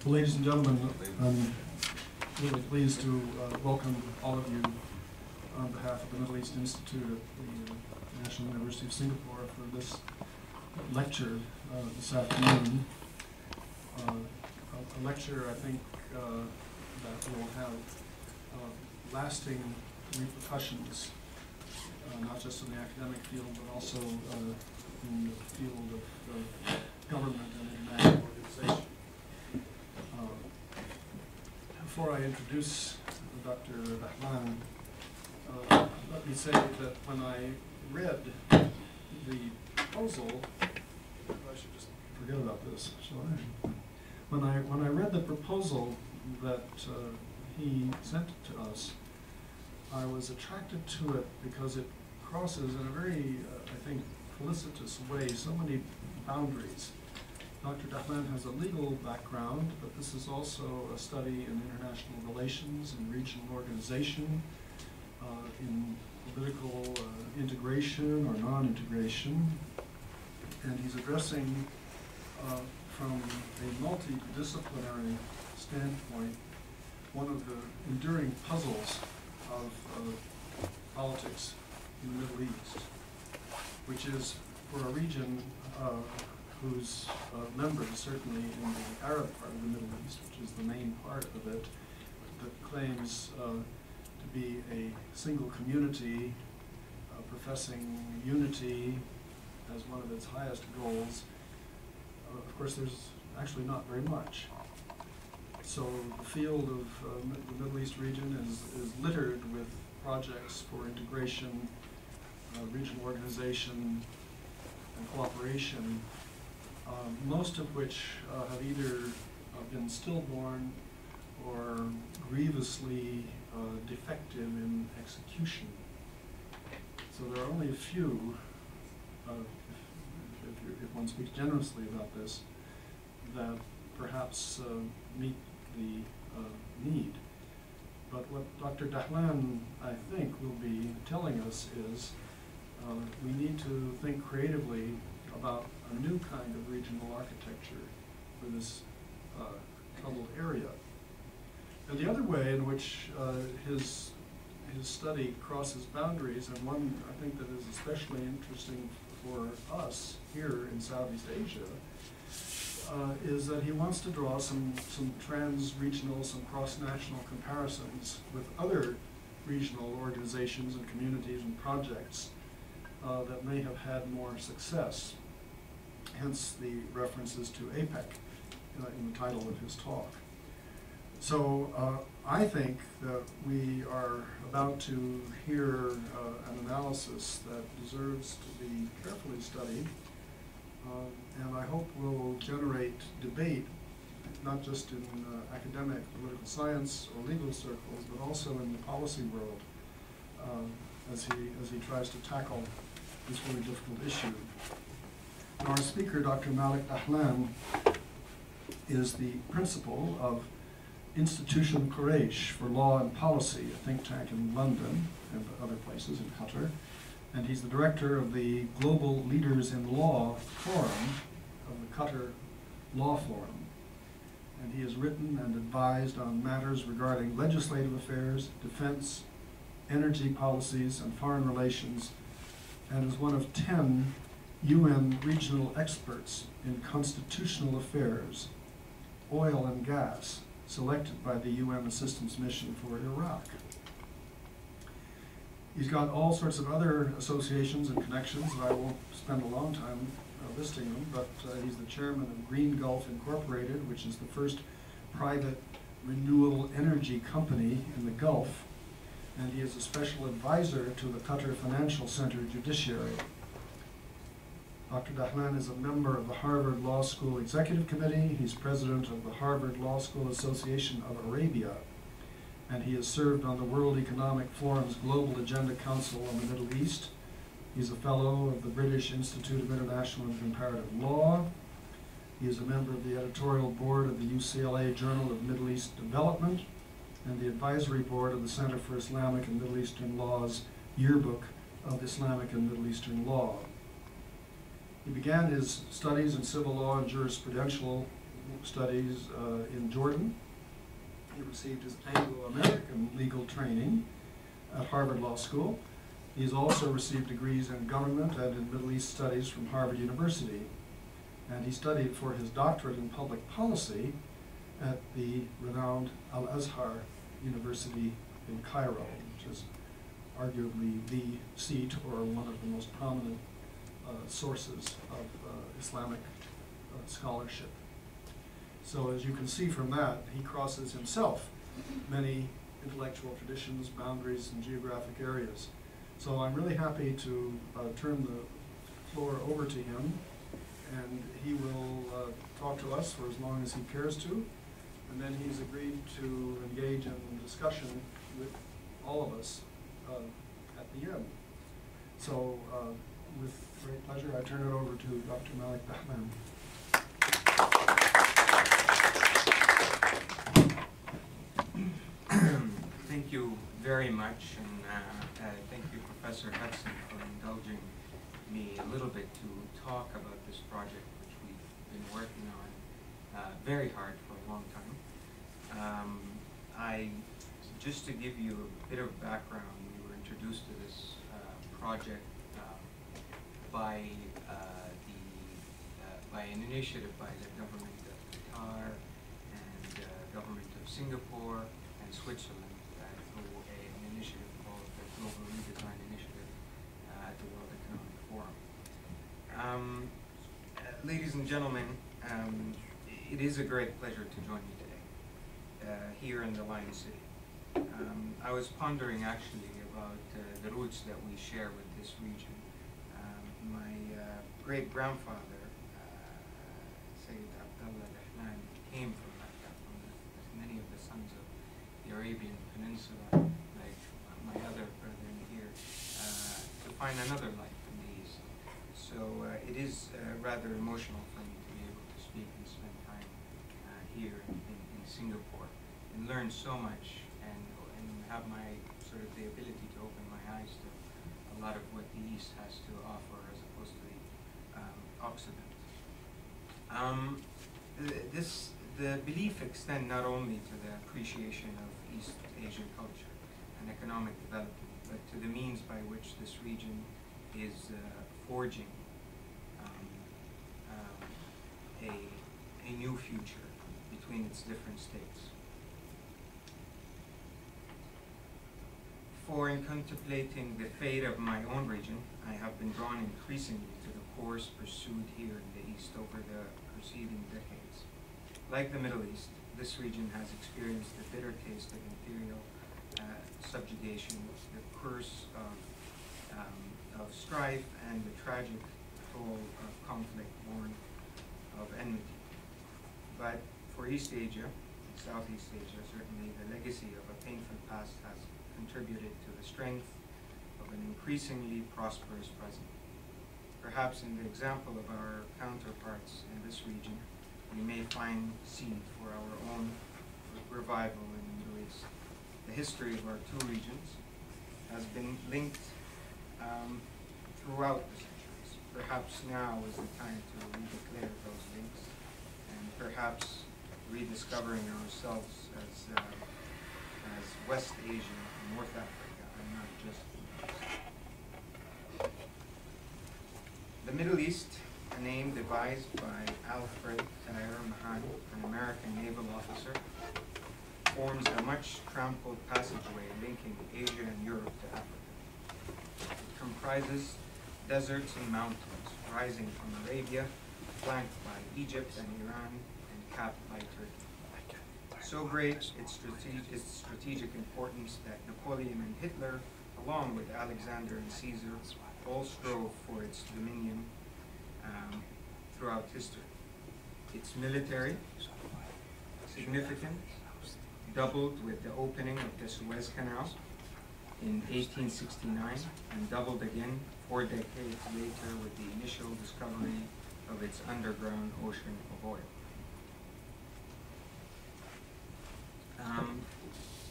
Well, ladies and gentlemen, I'm really pleased to welcome all of you on behalf of the Middle East Institute at the National University of Singapore for this lecture this afternoon. A lecture, I think, that will have lasting repercussions, not just in the academic field, but also in the field of government and international organization. Before I introduce Dr. Dahlan, let me say that when I read the proposal, I should just forget about this, shall I? When I read the proposal that he sent to us, I was attracted to it because it crosses in a very, I think, felicitous way so many boundaries. Dr. Dahlan has a legal background, but this is also a study in international relations, in regional organization, in political integration or non-integration, and he's addressing from a multidisciplinary standpoint one of the enduring puzzles of politics in the Middle East, which is for a region whose members, certainly in the Arab part of the Middle East, which is the main part of it, that claims to be a single community, professing unity as one of its highest goals. Of course, there's actually not very much. So the field of the Middle East region is littered with projects for integration, regional organization, and cooperation, most of which have either been stillborn or grievously defective in execution. So there are only a few, if one speaks generously about this, that perhaps meet the need. But what Dr. Dahlan, I think, will be telling us is we need to think creatively about a new kind of regional architecture for this troubled area. And the other way in which his study crosses boundaries, and one I think that is especially interesting for us here in Southeast Asia, is that he wants to draw some trans-regional, some cross-national comparisons with other regional organizations and communities and projects that may have had more success, hence the references to APEC in the title of his talk. So I think that we are about to hear an analysis that deserves to be carefully studied, and I hope will generate debate, not just in academic, political science, or legal circles, but also in the policy world, as he tries to tackle this really difficult issue. And our speaker, Dr. Malik Dahlan, is the principal of Institution Quraysh for Law and Policy, a think tank in London and other places in Qatar. And he's the director of the Global Leaders in Law Forum of the Qatar Law Forum. And he has written and advised on matters regarding legislative affairs, defense, energy policies, and foreign relations, and is one of 10 UN regional experts in constitutional affairs, oil and gas, selected by the UN Assistance Mission for Iraq. He's got all sorts of other associations and connections, and I won't spend a long time listing them, but he's the chairman of Green Gulf Incorporated, which is the first private renewable energy company in the Gulf, and he is a special advisor to the Qatar Financial Center Judiciary. Dr. Dahlan is a member of the Harvard Law School Executive Committee. He's president of the Harvard Law School Association of Arabia, and he has served on the World Economic Forum's Global Agenda Council on the Middle East. He's a fellow of the British Institute of International and Comparative Law. He is a member of the editorial board of the UCLA Journal of Middle East Development and the advisory board of the Center for Islamic and Middle Eastern Law's Yearbook of Islamic and Middle Eastern Law. He began his studies in civil law and jurisprudential studies in Jordan. He received his Anglo-American legal training at Harvard Law School. He's also received degrees in government and in Middle East studies from Harvard University. And he studied for his doctorate in public policy at the renowned Al-Azhar University in Cairo, which is arguably the seat or one of the most prominent sources of Islamic scholarship. So as you can see from that, he crosses himself many intellectual traditions, boundaries, and geographic areas. So I'm really happy to turn the floor over to him, and he will talk to us for as long as he cares to, and then he's agreed to engage in discussion with all of us at the end. So with great pleasure, I turn it over to Dr. Malik Dahlan. Thank you very much, and thank you, Professor Hudson, for indulging me a little bit to talk about this project, which we've been working on very hard for a long time. Just to give you a bit of background, we were introduced to this project by an initiative by the government of Qatar and government of Singapore and Switzerland through an initiative called the Global Redesign Initiative at the World Economic Forum. Ladies and gentlemen, it is a great pleasure to join you today here in the Lion City. I was pondering actually about the roots that we share with this region. My great-grandfather, Sayyid Abdullah Dahlan, came from Mecca, from many of the sons of the Arabian Peninsula, like my other brethren here, to find another life in the East. So it is rather emotional for me to be able to speak and spend time here in Singapore and learn so much and have my sort of the ability to open my eyes to a lot of what the East has to offer as opposed to the Occident. The belief extends not only to the appreciation of East Asian culture and economic development, but to the means by which this region is forging a new future between its different states. For in contemplating the fate of my own region, I have been drawn increasingly to the course pursued here in the East over the preceding decades. Like the Middle East, this region has experienced the bitter taste of imperial subjugation, the curse of strife, and the tragic toll of conflict born of enmity. But for East Asia, Southeast Asia, certainly the legacy of a painful past has contributed to the strength of an increasingly prosperous present. Perhaps in the example of our counterparts in this region, we may find seed for our own revival in the Middle East. The history of our two regions has been linked throughout the centuries. Perhaps now is the time to redeclare those links, and perhaps rediscovering ourselves as West Asia and North Africa, and not just the East. The Middle East, a name devised by Alfred Mahan, an American naval officer, forms a much trampled passageway linking Asia and Europe to Africa. It comprises deserts and mountains rising from Arabia, flanked by Egypt and Iran, and capped by Turkey. So great its strategic importance that Napoleon and Hitler, along with Alexander and Caesar, all strove for its dominion throughout history. Its military significance doubled with the opening of the Suez Canal in 1869 and doubled again 4 decades later with the initial discovery of its underground ocean of oil.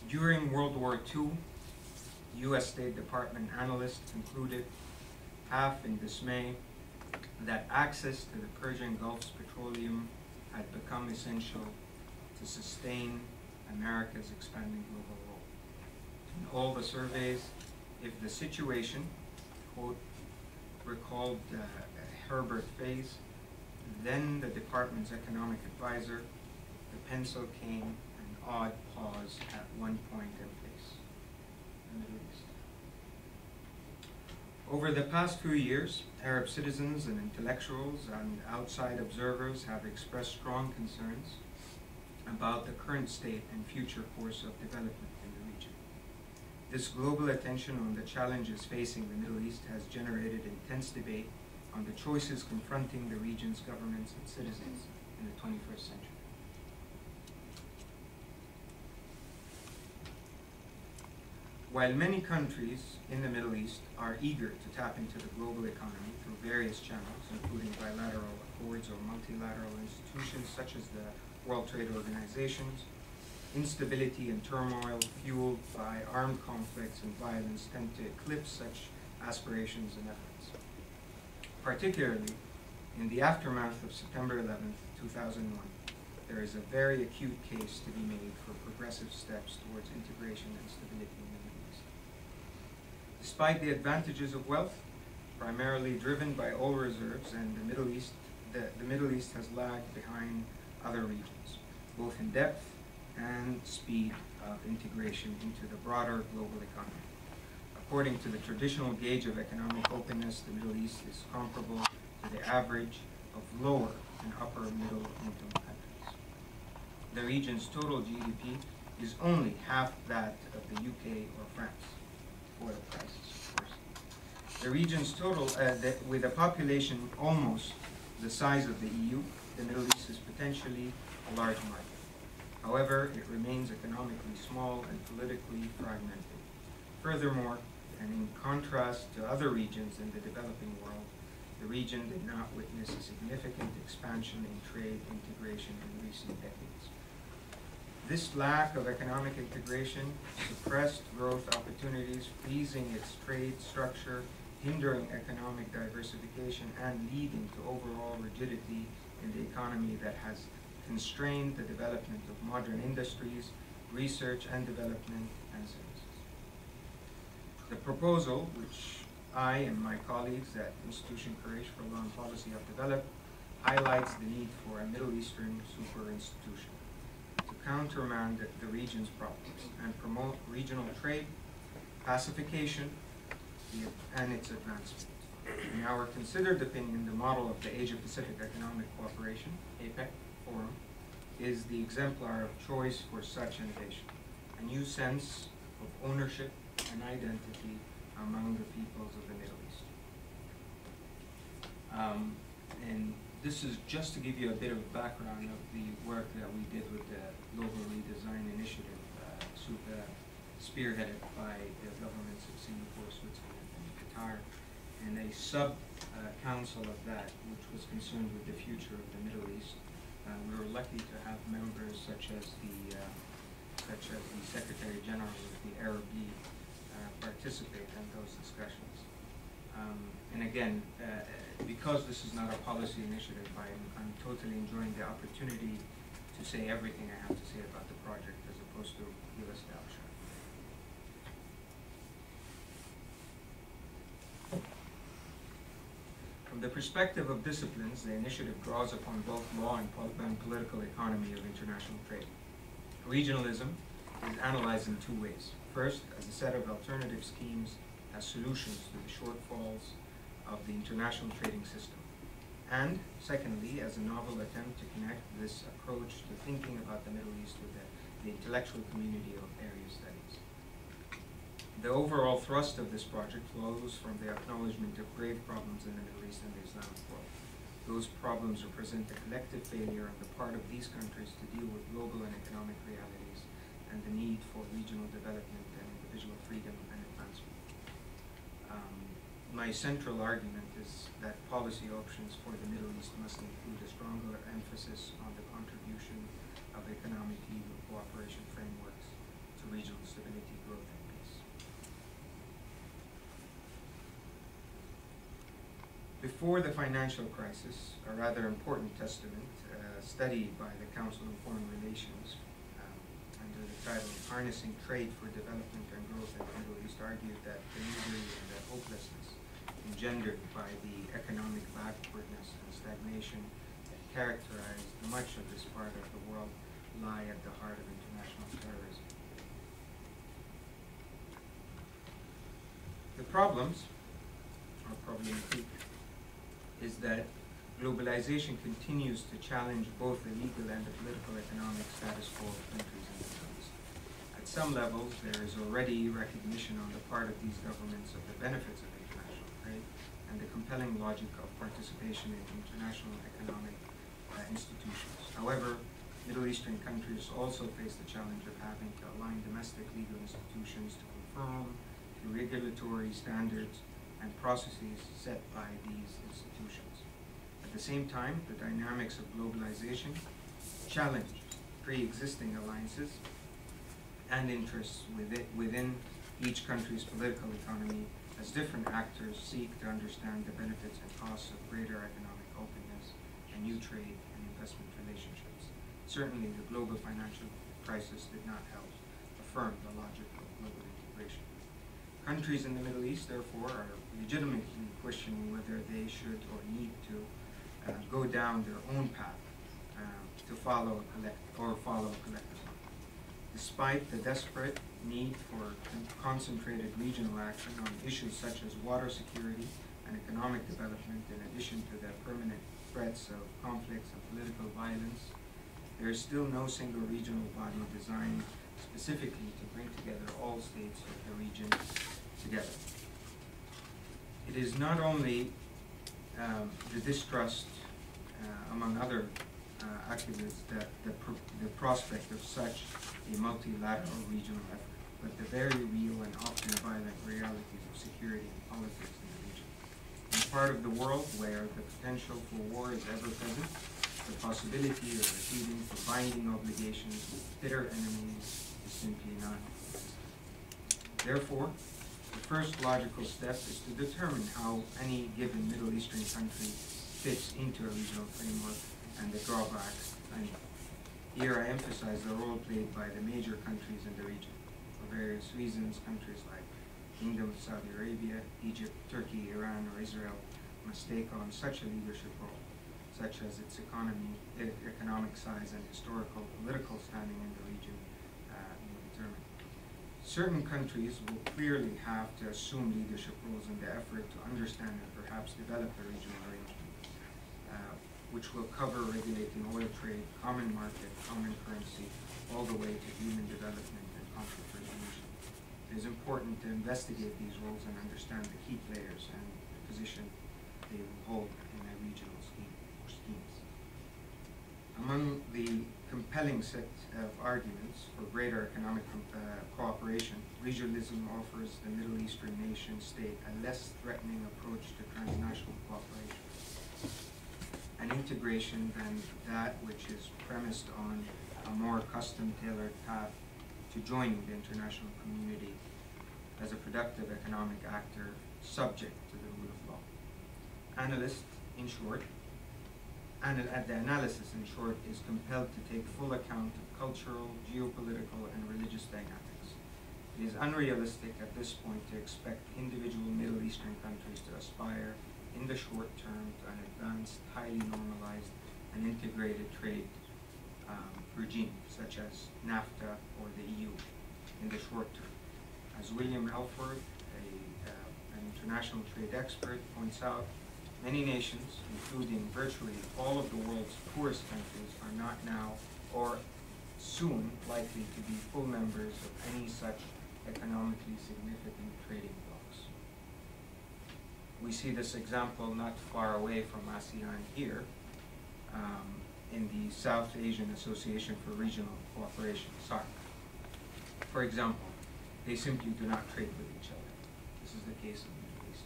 During World War II, U.S. State Department analysts concluded, half in dismay, that access to the Persian Gulf's petroleum had become essential to sustain America's expanding global role. In all the surveys, if the situation, quote, recalled Herbert Faye's, then the department's economic advisor, the pencil came an odd pause at one point in place, the Middle East. Over the past few years, Arab citizens and intellectuals and outside observers have expressed strong concerns about the current state and future course of development in the region. This global attention on the challenges facing the Middle East has generated intense debate on the choices confronting the region's governments and citizens in the 21st century. While many countries in the Middle East are eager to tap into the global economy through various channels, including bilateral accords or multilateral institutions such as the World Trade Organization, instability and turmoil fueled by armed conflicts and violence tend to eclipse such aspirations and efforts. Particularly in the aftermath of September 11th, 2001, there is a very acute case to be made for progressive steps towards integration and stability in the Middle East. Despite the advantages of wealth, primarily driven by oil reserves and the Middle East, the Middle East has lagged behind other regions, both in depth and speed of integration into the broader global economy. According to the traditional gauge of economic openness, the Middle East is comparable to the average of lower and upper middle income countries. The region's total GDP is only half that of the UK or France. Oil prices, of course. The region's total, with a population almost the size of the EU, the Middle East is potentially a large market. However, it remains economically small and politically fragmented. Furthermore, and in contrast to other regions in the developing world, the region did not witness a significant expansion in trade integration in recent decades. This lack of economic integration suppressed growth opportunities, freezing its trade structure, hindering economic diversification, and leading to overall rigidity in the economy that has constrained the development of modern industries, research and development, and services. The proposal, which I and my colleagues at Institution Quraysh for Law and Policy have developed, highlights the need for a Middle Eastern super institution to countermand the region's problems and promote regional trade, pacification, and its advancement. In our considered opinion, the model of the Asia-Pacific Economic Cooperation, APEC, Forum, is the exemplar of choice for such innovation, a new sense of ownership and identity among the peoples of the Middle East. And this is just to give you a bit of background of the work that we did with the Global Redesign Initiative, spearheaded by the governments of Singapore, Switzerland, and Qatar, and a sub-council of that, which was concerned with the future of the Middle East. We were lucky to have members such as the Secretary General of the Arab League participate in those discussions. And again, because this is not a policy initiative, I'm totally enjoying the opportunity to say everything I have to say about the project as opposed to give a snapshot. From the perspective of disciplines, the initiative draws upon both law and political economy of international trade. Regionalism is analyzed in two ways. First, as a set of alternative schemes as solutions to the shortfalls of the international trading system. And secondly, as a novel attempt to connect this approach to thinking about the Middle East with the intellectual community of area studies. The overall thrust of this project flows from the acknowledgement of grave problems in the Middle East and the Islamic world. Those problems represent a collective failure on the part of these countries to deal with global and economic realities and the need for regional development and individual freedom and advancement. My central argument is that policy options for the Middle East must include a stronger emphasis on the contribution of economic legal cooperation frameworks to regional stability, growth, and peace. Before the financial crisis, a rather important testament, study by the Council on Foreign Relations under the title Harnessing Trade for Development and Growth in the Middle East argued that the misery and the hopelessness engendered by the economic backwardness and stagnation that characterized much of this part of the world lie at the heart of international terrorism. The problems, or problem two, is that globalization continues to challenge both the legal and the political economic status quo of countries in the Middle East. At some levels, there is already recognition on the part of these governments of the benefits of international trade and the compelling logic of participation in international economic institutions. However, Middle Eastern countries also face the challenge of having to align domestic legal institutions to conform to regulatory standards and processes set by these institutions. At the same time, the dynamics of globalization challenge pre-existing alliances and interests within each country's political economy as different actors seek to understand the benefits and costs of greater economic openness and new trade and investment relationships. Certainly, the global financial crisis did not help affirm the logic of global integration. Countries in the Middle East, therefore, are legitimately questioning whether they should or need to go down their own path to follow a collective one. Despite the desperate need for concentrated regional action on issues such as water security and economic development, in addition to the permanent threats of conflicts and political violence, there is still no single regional body designed specifically to bring together all states of the region together. It is not only the distrust among other activists that the prospect of such a multilateral regional effort, but the very real and often violent realities of security and politics in the region. In a part of the world where the potential for war is ever present, the possibility of acceding to binding obligations with bitter enemies is simply not existent. Therefore, the first logical step is to determine how any given Middle Eastern country fits into a regional framework and the drawbacks of any. Here I emphasize the role played by the major countries in the region. For various reasons, countries like Kingdom of Saudi Arabia, Egypt, Turkey, Iran, or Israel must take on such a leadership role, such as its economic size and historical political standing in the region will determine. Certain countries will clearly have to assume leadership roles in the effort to understand and perhaps develop a regional arrangement, which will cover regulating oil trade, common market, common currency, all the way to human development and conflict resolution. It is important to investigate these roles and understand the key players and the position they will hold in a regional scheme or schemes. Among the compelling set of arguments for greater economic cooperation, regionalism offers the Middle Eastern nation state a less threatening approach to transnational cooperation, an integration than that which is premised on a more custom-tailored path to joining the international community as a productive economic actor subject to the rule of law. The analysis, in short, is compelled to take full account of cultural, geopolitical, and religious dynamics. It is unrealistic at this point to expect individual Middle Eastern countries to aspire in the short term to an advanced, highly normalized, and integrated trade regime, such as NAFTA or the EU, in the short term. As William Elford, an international trade expert, points out, many nations, including virtually all of the world's poorest countries, are not now or soon likely to be full members of any such economically significant trading blocs. We see this example not far away from ASEAN here, in the South Asian Association for Regional Cooperation, SARC. For example, they simply do not trade with each other. This is the case in the Middle East.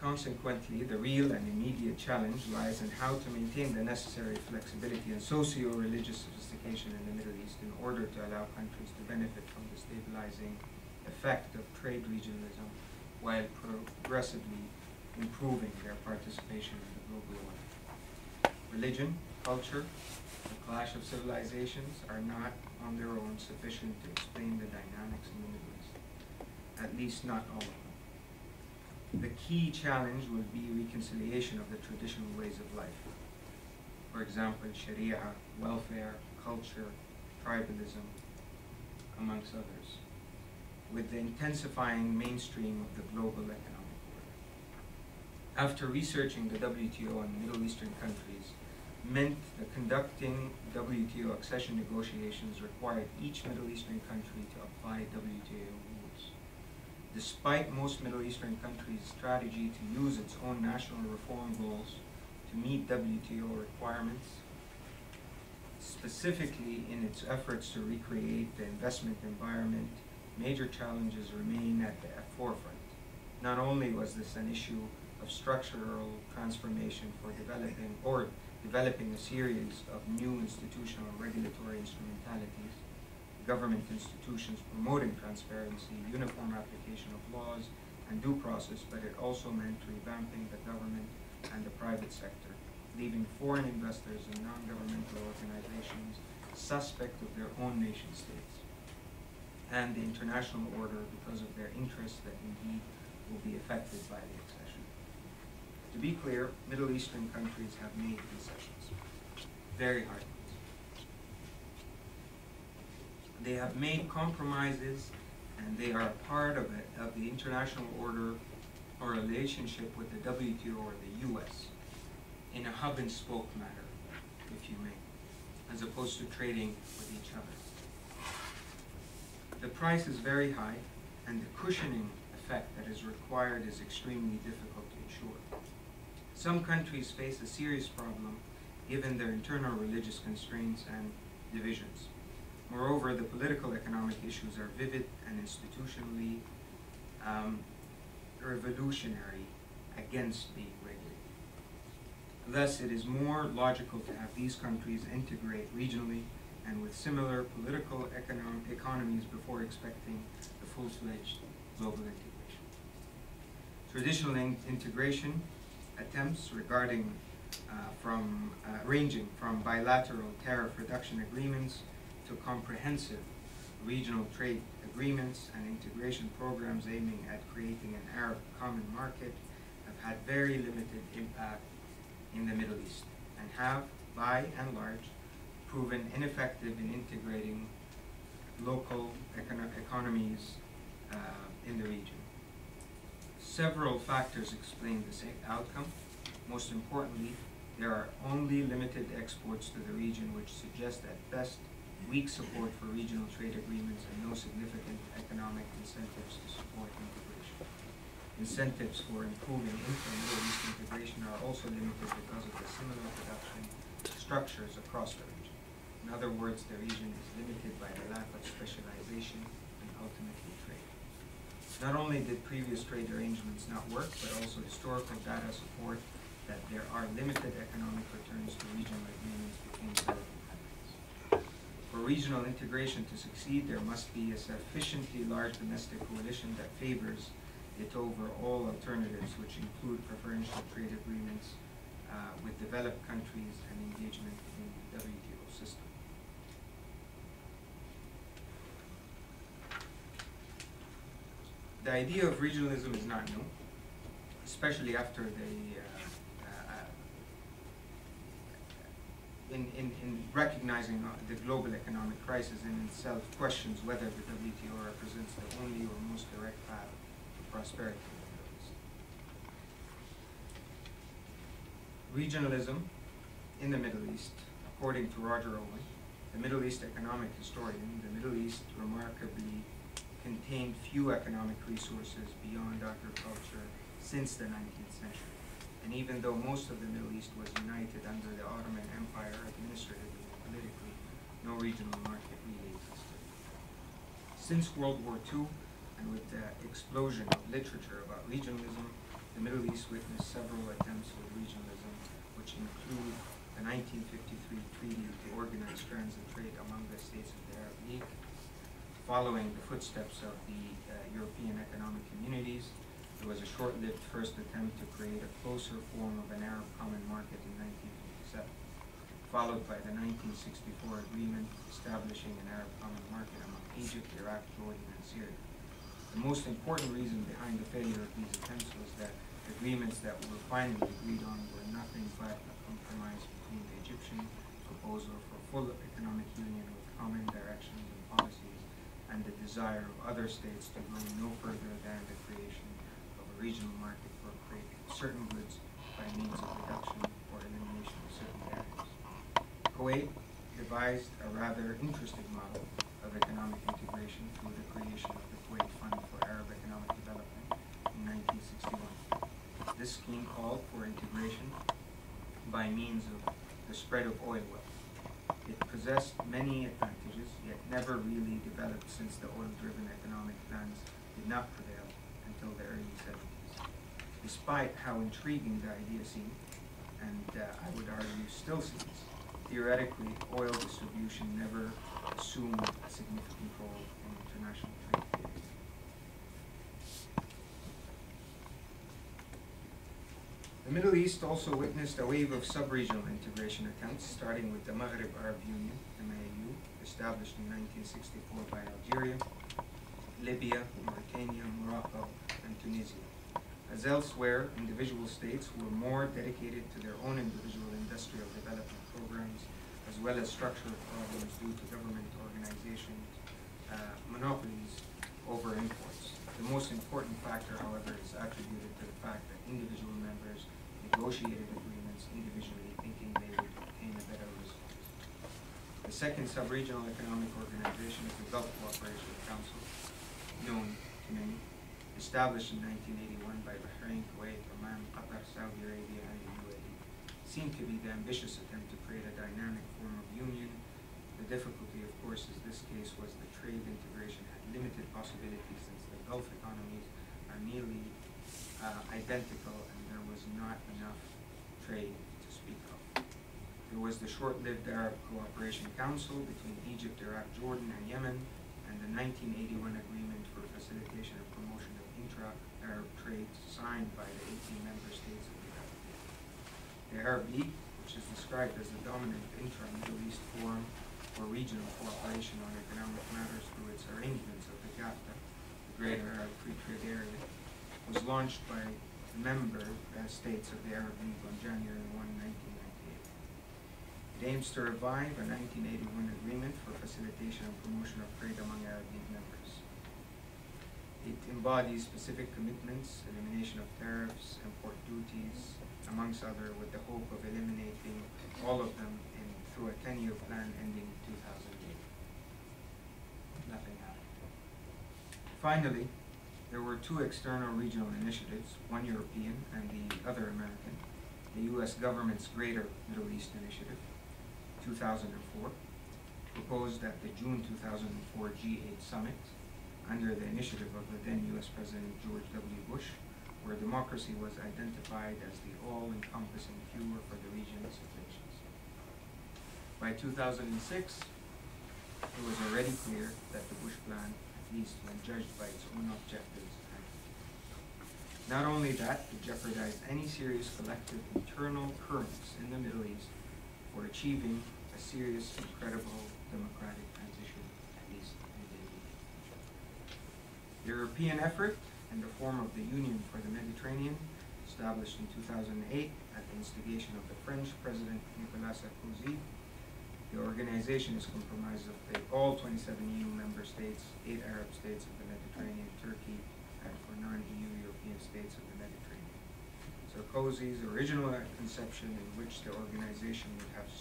Consequently, the real and immediate challenge lies in how to maintain the necessary flexibility and socio-religious sophistication in the Middle East in order to allow countries to benefit from the stabilizing effect of trade regionalism while progressively improving their participation in the global order. Religion, Culture, the clash of civilizations, are not on their own sufficient to explain the dynamics in the Middle East, at least not all of them. The key challenge will be reconciliation of the traditional ways of life. For example, Sharia, welfare, culture, tribalism, amongst others, with the intensifying mainstream of the global economic order. After researching the WTO and Middle Eastern countries meant that conducting WTO accession negotiations required each Middle Eastern country to apply WTO rules. Despite most Middle Eastern countries' strategy to use its own national reform goals to meet WTO requirements, specifically in its efforts to recreate the investment environment, major challenges remain at the forefront. Not only was this an issue of structural transformation for developing a series of new institutional regulatory instrumentalities, government institutions promoting transparency, uniform application of laws, and due process, but it also meant revamping the government and the private sector, leaving foreign investors and non-governmental organizations suspect of their own nation states and the international order because of their interests that indeed will be affected by the accession. To be clear, Middle Eastern countries have made concessions, very hard ones. They have made compromises, and they are a part of the international order or relationship with the WTO or the US in a hub and spoke manner, if you may, as opposed to trading with each other. The price is very high, and the cushioning effect that is required is extremely difficult to ensure. Some countries face a serious problem given their internal religious constraints and divisions. Moreover, the political economic issues are vivid and institutionally revolutionary against being regulated. Thus, it is more logical to have these countries integrate regionally and with similar political economies before expecting the full-fledged global integration. Traditional integration attempts ranging from bilateral tariff reduction agreements to comprehensive regional trade agreements and integration programs aiming at creating an Arab common market have had very limited impact in the Middle East and have, by and large, proven ineffective in integrating local economies in the region. Several factors explain this outcome. Most importantly, there are only limited exports to the region, which suggest at best weak support for regional trade agreements and no significant economic incentives to support integration. Incentives for improving inter-Middle East integration are also limited because of the similar production structures across the region. In other words, the region is limited by the lack of specialization and ultimately trade. Not only did previous trade arrangements not work, but also historical data support that there are limited economic returns to regional agreements between developing countries. For regional integration to succeed, there must be a sufficiently large domestic coalition that favors it over all alternatives, which include preferential trade agreements with developed countries and engagement in the WTO system. The idea of regionalism is not new, especially after in recognizing the global economic crisis in itself questions whether the WTO represents the only or most direct path to prosperity in the Middle East. Regionalism in the Middle East, according to Roger Owen, the Middle East economic historian, the Middle East remarkably contained few economic resources beyond agriculture since the 19th century. And even though most of the Middle East was united under the Ottoman Empire administratively and politically, no regional market really existed. Since World War II, and with the explosion of literature about regionalism, the Middle East witnessed several attempts with regionalism, which include the 1953 treaty to organize transit trade among the states of the Arab League, following the footsteps of the European Economic Communities. There was a short-lived first attempt to create a closer form of an Arab common market in 1957. followed by the 1964 agreement establishing an Arab common market among Egypt, Iraq, Jordan, and Syria. The most important reason behind the failure of these attempts was that agreements that were finally agreed on were nothing but a compromise between the Egyptian proposal for full economic union with common directions and policies and the desire of other states to go no further than the creation of a regional market for certain goods by means of reduction or elimination of certain barriers. Kuwait devised a rather interesting model of economic integration through the creation of the Kuwait Fund for Arab Economic Development in 1961. This scheme called for integration by means of the spread of oil wealth. It possessed many advantages, yet never really developed since the oil-driven economic plans did not prevail until the early 70s. Despite how intriguing the idea seemed, and I would argue still seems, theoretically, oil distribution never assumed a significant role in international trade. The Middle East also witnessed a wave of sub-regional integration attempts, starting with the Maghreb Arab Union, MAU, established in 1964 by Algeria, Libya, Mauritania, Morocco, and Tunisia. As elsewhere, individual states were more dedicated to their own individual industrial development programs, as well as structural problems due to government organization monopolies over imports. The most important factor, however, is attributed to the fact that individual members negotiated agreements individually, thinking they would obtain a better result. The second sub-regional economic organization is the Gulf Cooperation Council, known to many, established in 1981 by Bahrain, Kuwait, Oman, Qatar, Saudi Arabia, and the UAE, seemed to be the ambitious attempt to create a dynamic form of union. The difficulty, of course, in this case was the trade integration had limited possibilities since the Gulf economies are nearly identical and there was not enough trade to speak of. There was the short-lived Arab Cooperation Council between Egypt, Iraq, Jordan, and Yemen, and the 1981 agreement for facilitation and promotion of intra-Arab trade signed by the 18 member states of the Arab League. The Arab League, which is described as the dominant intra-Middle East forum for regional cooperation on economic matters through its arrangements of the GAFTA, the Greater Arab Free Trade Area, was launched by member states of the Arab League on January 1, 1998. It aims to revive a 1981 agreement for facilitation and promotion of trade among Arab League members. It embodies specific commitments, elimination of tariffs, import duties, amongst other, with the hope of eliminating all of them through a 10-year plan ending in 2008. Nothing happened. Finally, there were two external regional initiatives, one European and the other American. The U.S. government's Greater Middle East Initiative, 2004, proposed at the June 2004 G8 summit under the initiative of the then U.S. President George W. Bush, where democracy was identified as the all-encompassing cure for the region's afflictions. By 2006, it was already clear that the Bush plan, at least when judged by its own objectives, had not only that, it jeopardized any serious collective internal currents in the Middle East for achieving a serious and credible democratic transition, at least in the immediate future. The European effort in the form of the Union for the Mediterranean, established in 2008 at the instigation of the French President Nicolas Sarkozy. The organization is comprised of all 27 EU member states, 8 Arab states of the Mediterranean, Turkey, and for non-EU European states of the Mediterranean. Sarkozy's original conception, in which the organization would have a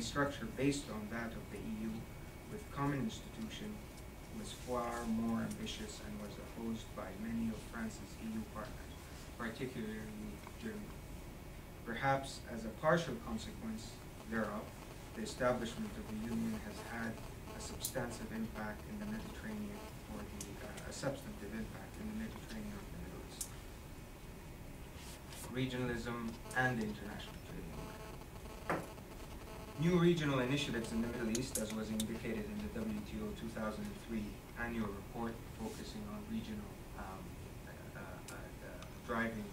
structure based on that of the EU with common institution, was far more ambitious and was opposed by many of France's EU partners, particularly Germany. Perhaps as a partial consequence thereof, the establishment of the Union has had a substantive impact in the Mediterranean, or a substantive impact in the Mediterranean of the Middle East. Regionalism and international trading order. New regional initiatives in the Middle East, as was indicated in the WTO 2003 annual report focusing on regional driving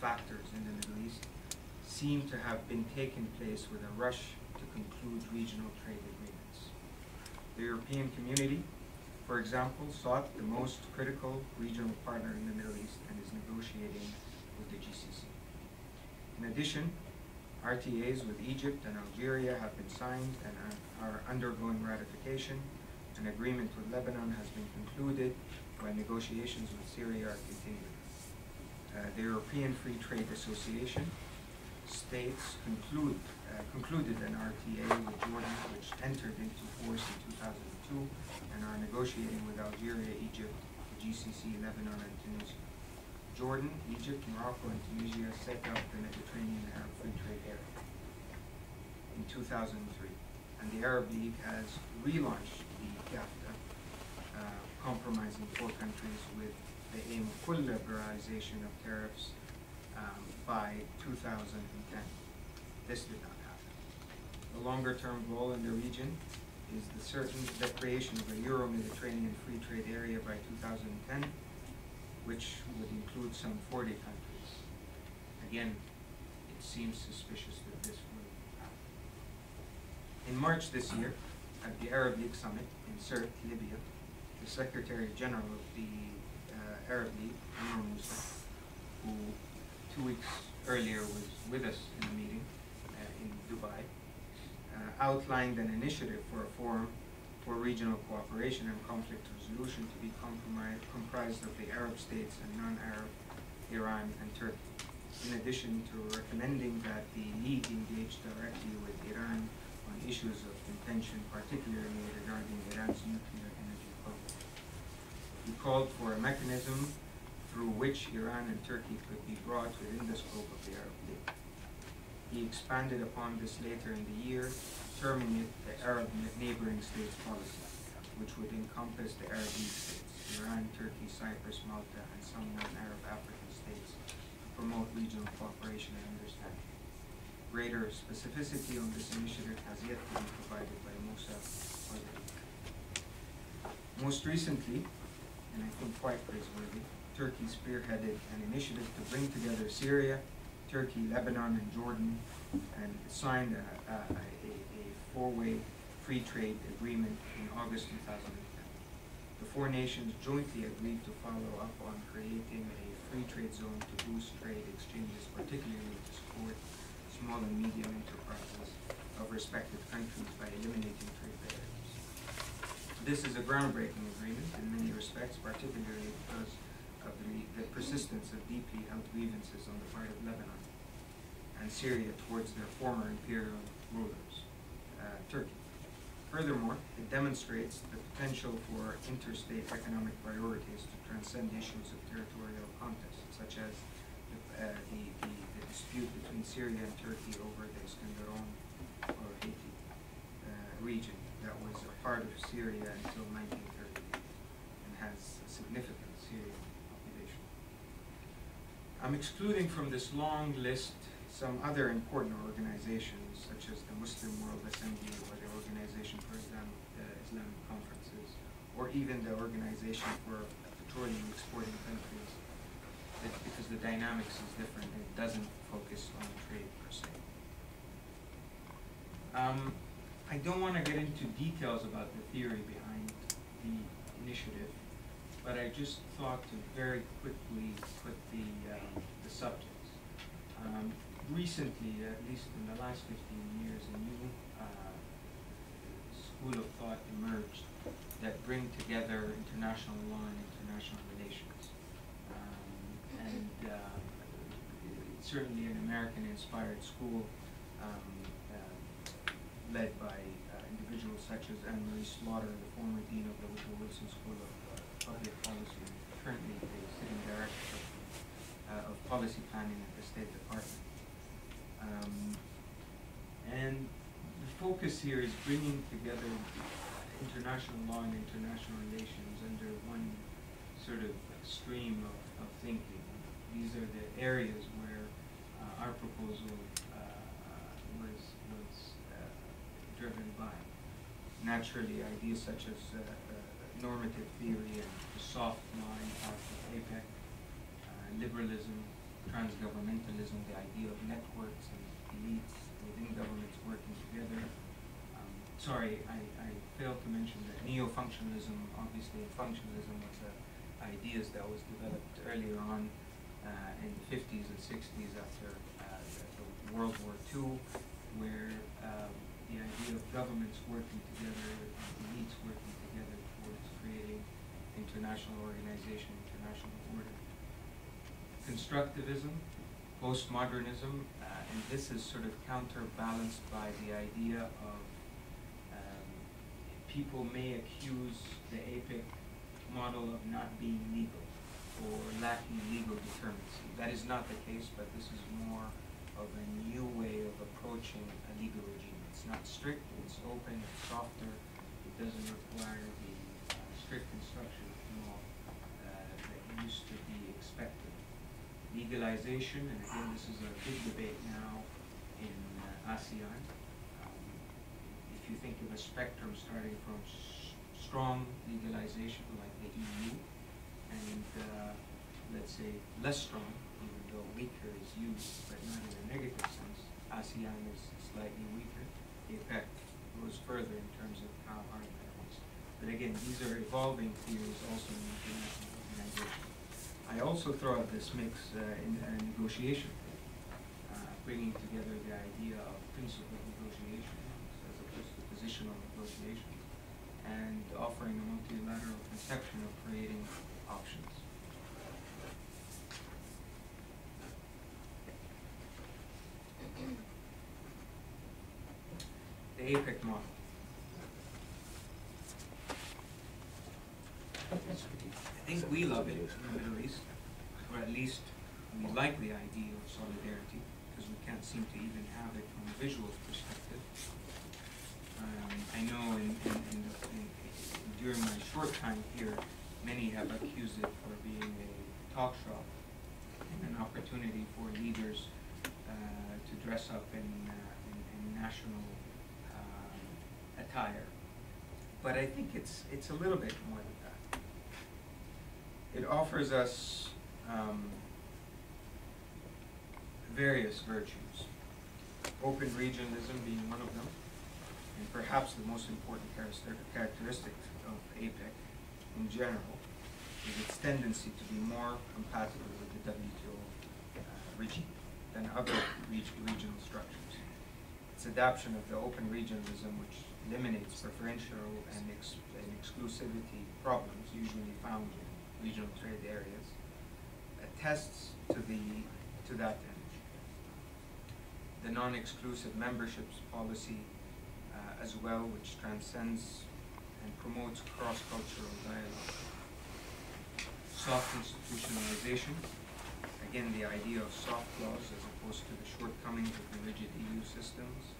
factors in the Middle East, seem to have been taking place with a rush conclude regional trade agreements. The European community, for example, sought the most critical regional partner in the Middle East and is negotiating with the GCC. In addition, RTAs with Egypt and Algeria have been signed and are undergoing ratification. An agreement with Lebanon has been concluded, while negotiations with Syria are continuing. The European Free Trade Association states concluded an RTA with Jordan, which entered into force in 2002, and are negotiating with Algeria, Egypt, the GCC, Lebanon, and Tunisia. Jordan, Egypt, Morocco, and Tunisia set up the Mediterranean Arab Free Trade Area in 2003, and the Arab League has relaunched the GAFTA, compromising 4 countries with the aim of full liberalization of tariffs by 2010. This did not happen. The longer-term goal in the region is the creation of a Euro-Mediterranean free trade area by 2010, which would include some 40 countries. Again, it seems suspicious that this will happen. In March this year, at the Arab League Summit in Sirte, Libya, the Secretary General of the Arab League, Amr Moussa, who 2 weeks earlier was with us in the meeting in Dubai, outlined an initiative for a forum for regional cooperation and conflict resolution to be comprised of the Arab states and non-Arab, Iran and Turkey. In addition to recommending that the League engage directly with Iran on issues of contention, particularly regarding Iran's nuclear energy program. He called for a mechanism through which Iran and Turkey could be brought within the scope of the Arab League. He expanded upon this later in the year, terming it the Arab Neighboring States Policy, which would encompass the Arab League states, Iran, Turkey, Cyprus, Malta, and some non-Arab African states, to promote regional cooperation and understanding. Greater specificity on this initiative has yet to be provided by Moussa or the League. Most recently, and I think quite praiseworthy, Turkey spearheaded an initiative to bring together Syria, Turkey, Lebanon, and Jordan, and signed a 4-way free trade agreement in August 2010. The 4 nations jointly agreed to follow up on creating a free trade zone to boost trade exchanges, particularly to support small and medium enterprises of respective countries by eliminating trade barriers. This is a groundbreaking agreement in many respects, particularly because of the persistence of deeply held grievances on the part of Lebanon and Syria towards their former imperial rulers, Turkey. Furthermore, it demonstrates the potential for interstate economic priorities to transcend issues of territorial contest, such as the dispute between Syria and Turkey over the Iskenderun or Haiti region that was a part of Syria until 1930 and has a significant Syrian population. I'm excluding from this long list some other important organizations, such as the Muslim World Assembly or the Organization for Islamic Conferences, or even the Organization for Petroleum Exporting Countries, because the dynamics is different and it doesn't focus on trade per se. I don't want to get into details about the theory behind the initiative, but I just thought to very quickly put the subjects. Recently, at least in the last 15 years, a new school of thought emerged that bring together international law and international relations. It's certainly an American-inspired school led by individuals such as Anne-Marie Slaughter, the former dean of the Woodrow Wilson School of Public Policy, and currently the sitting director of policy planning at the State Department. And the focus here is bringing together international law and international relations under one sort of stream of thinking. These are the areas where our proposal was driven by. Naturally, ideas such as normative theory and the soft law impact of APEC, liberalism, transgovernmentalism, the idea of networks and elites within governments working together, sorry, I failed to mention that neo-functionalism, obviously functionalism was ideas that was developed earlier on in the 50s and 60s after the World War II, where the idea of governments working together, elites working together towards creating international organization, international order. Constructivism, postmodernism, and this is sort of counterbalanced by the idea of people may accuse the APEC model of not being legal or lacking legal determinacy. That is not the case, but this is more of a new way of approaching a legal regime. It's not strict, it's open, it's softer, it doesn't require the strict construction of law that used to be expected. Legalization, and again this is a big debate now in ASEAN. If you think of a spectrum starting from strong legalization like the EU, and let's say less strong, even though weaker is used, but not in a negative sense. ASEAN is slightly weaker. APEC goes further in terms of how hard that is. But again, these are evolving theories also in international organization. I also throw out this mix in negotiation, bringing together the idea of principled negotiation as opposed to positional negotiation, and offering a multilateral conception of creating options. The APEC model. I think we love it in the Middle East, or at least we like the idea of solidarity, because we can't seem to even have it from a visual perspective. I know during my short time here, many have accused it for being a talk shop and an opportunity for leaders to dress up in national attire. But I think it's a little bit more than that. It offers us various virtues, open regionalism being one of them, and perhaps the most important characteristic of APEC in general is its tendency to be more compatible with the WTO regime than other regional structures. Its adoption of the open regionalism, which eliminates preferential and exclusivity problems usually found in regional trade areas, attests to that end. The non-exclusive memberships policy as well, which transcends and promotes cross-cultural dialogue. Soft institutionalization, again the idea of soft laws as opposed to the shortcomings of the rigid EU systems.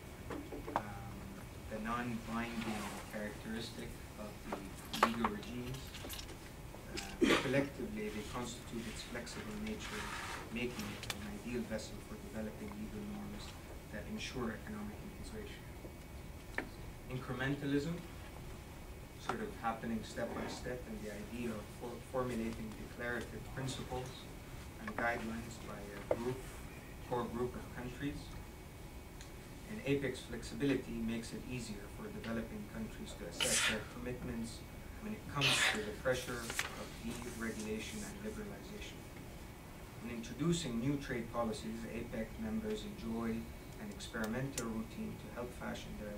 The non-binding characteristic of the legal regimes. Collectively, they constitute its flexible nature, making it an ideal vessel for developing legal norms that ensure economic integration. Incrementalism, sort of happening step by step, and the idea of formulating declarative principles and guidelines by a core group of countries. And APEC's flexibility makes it easier for developing countries to assess their commitments when it comes to the pressure of deregulation and liberalization. In introducing new trade policies, APEC members enjoy an experimental routine to help fashion their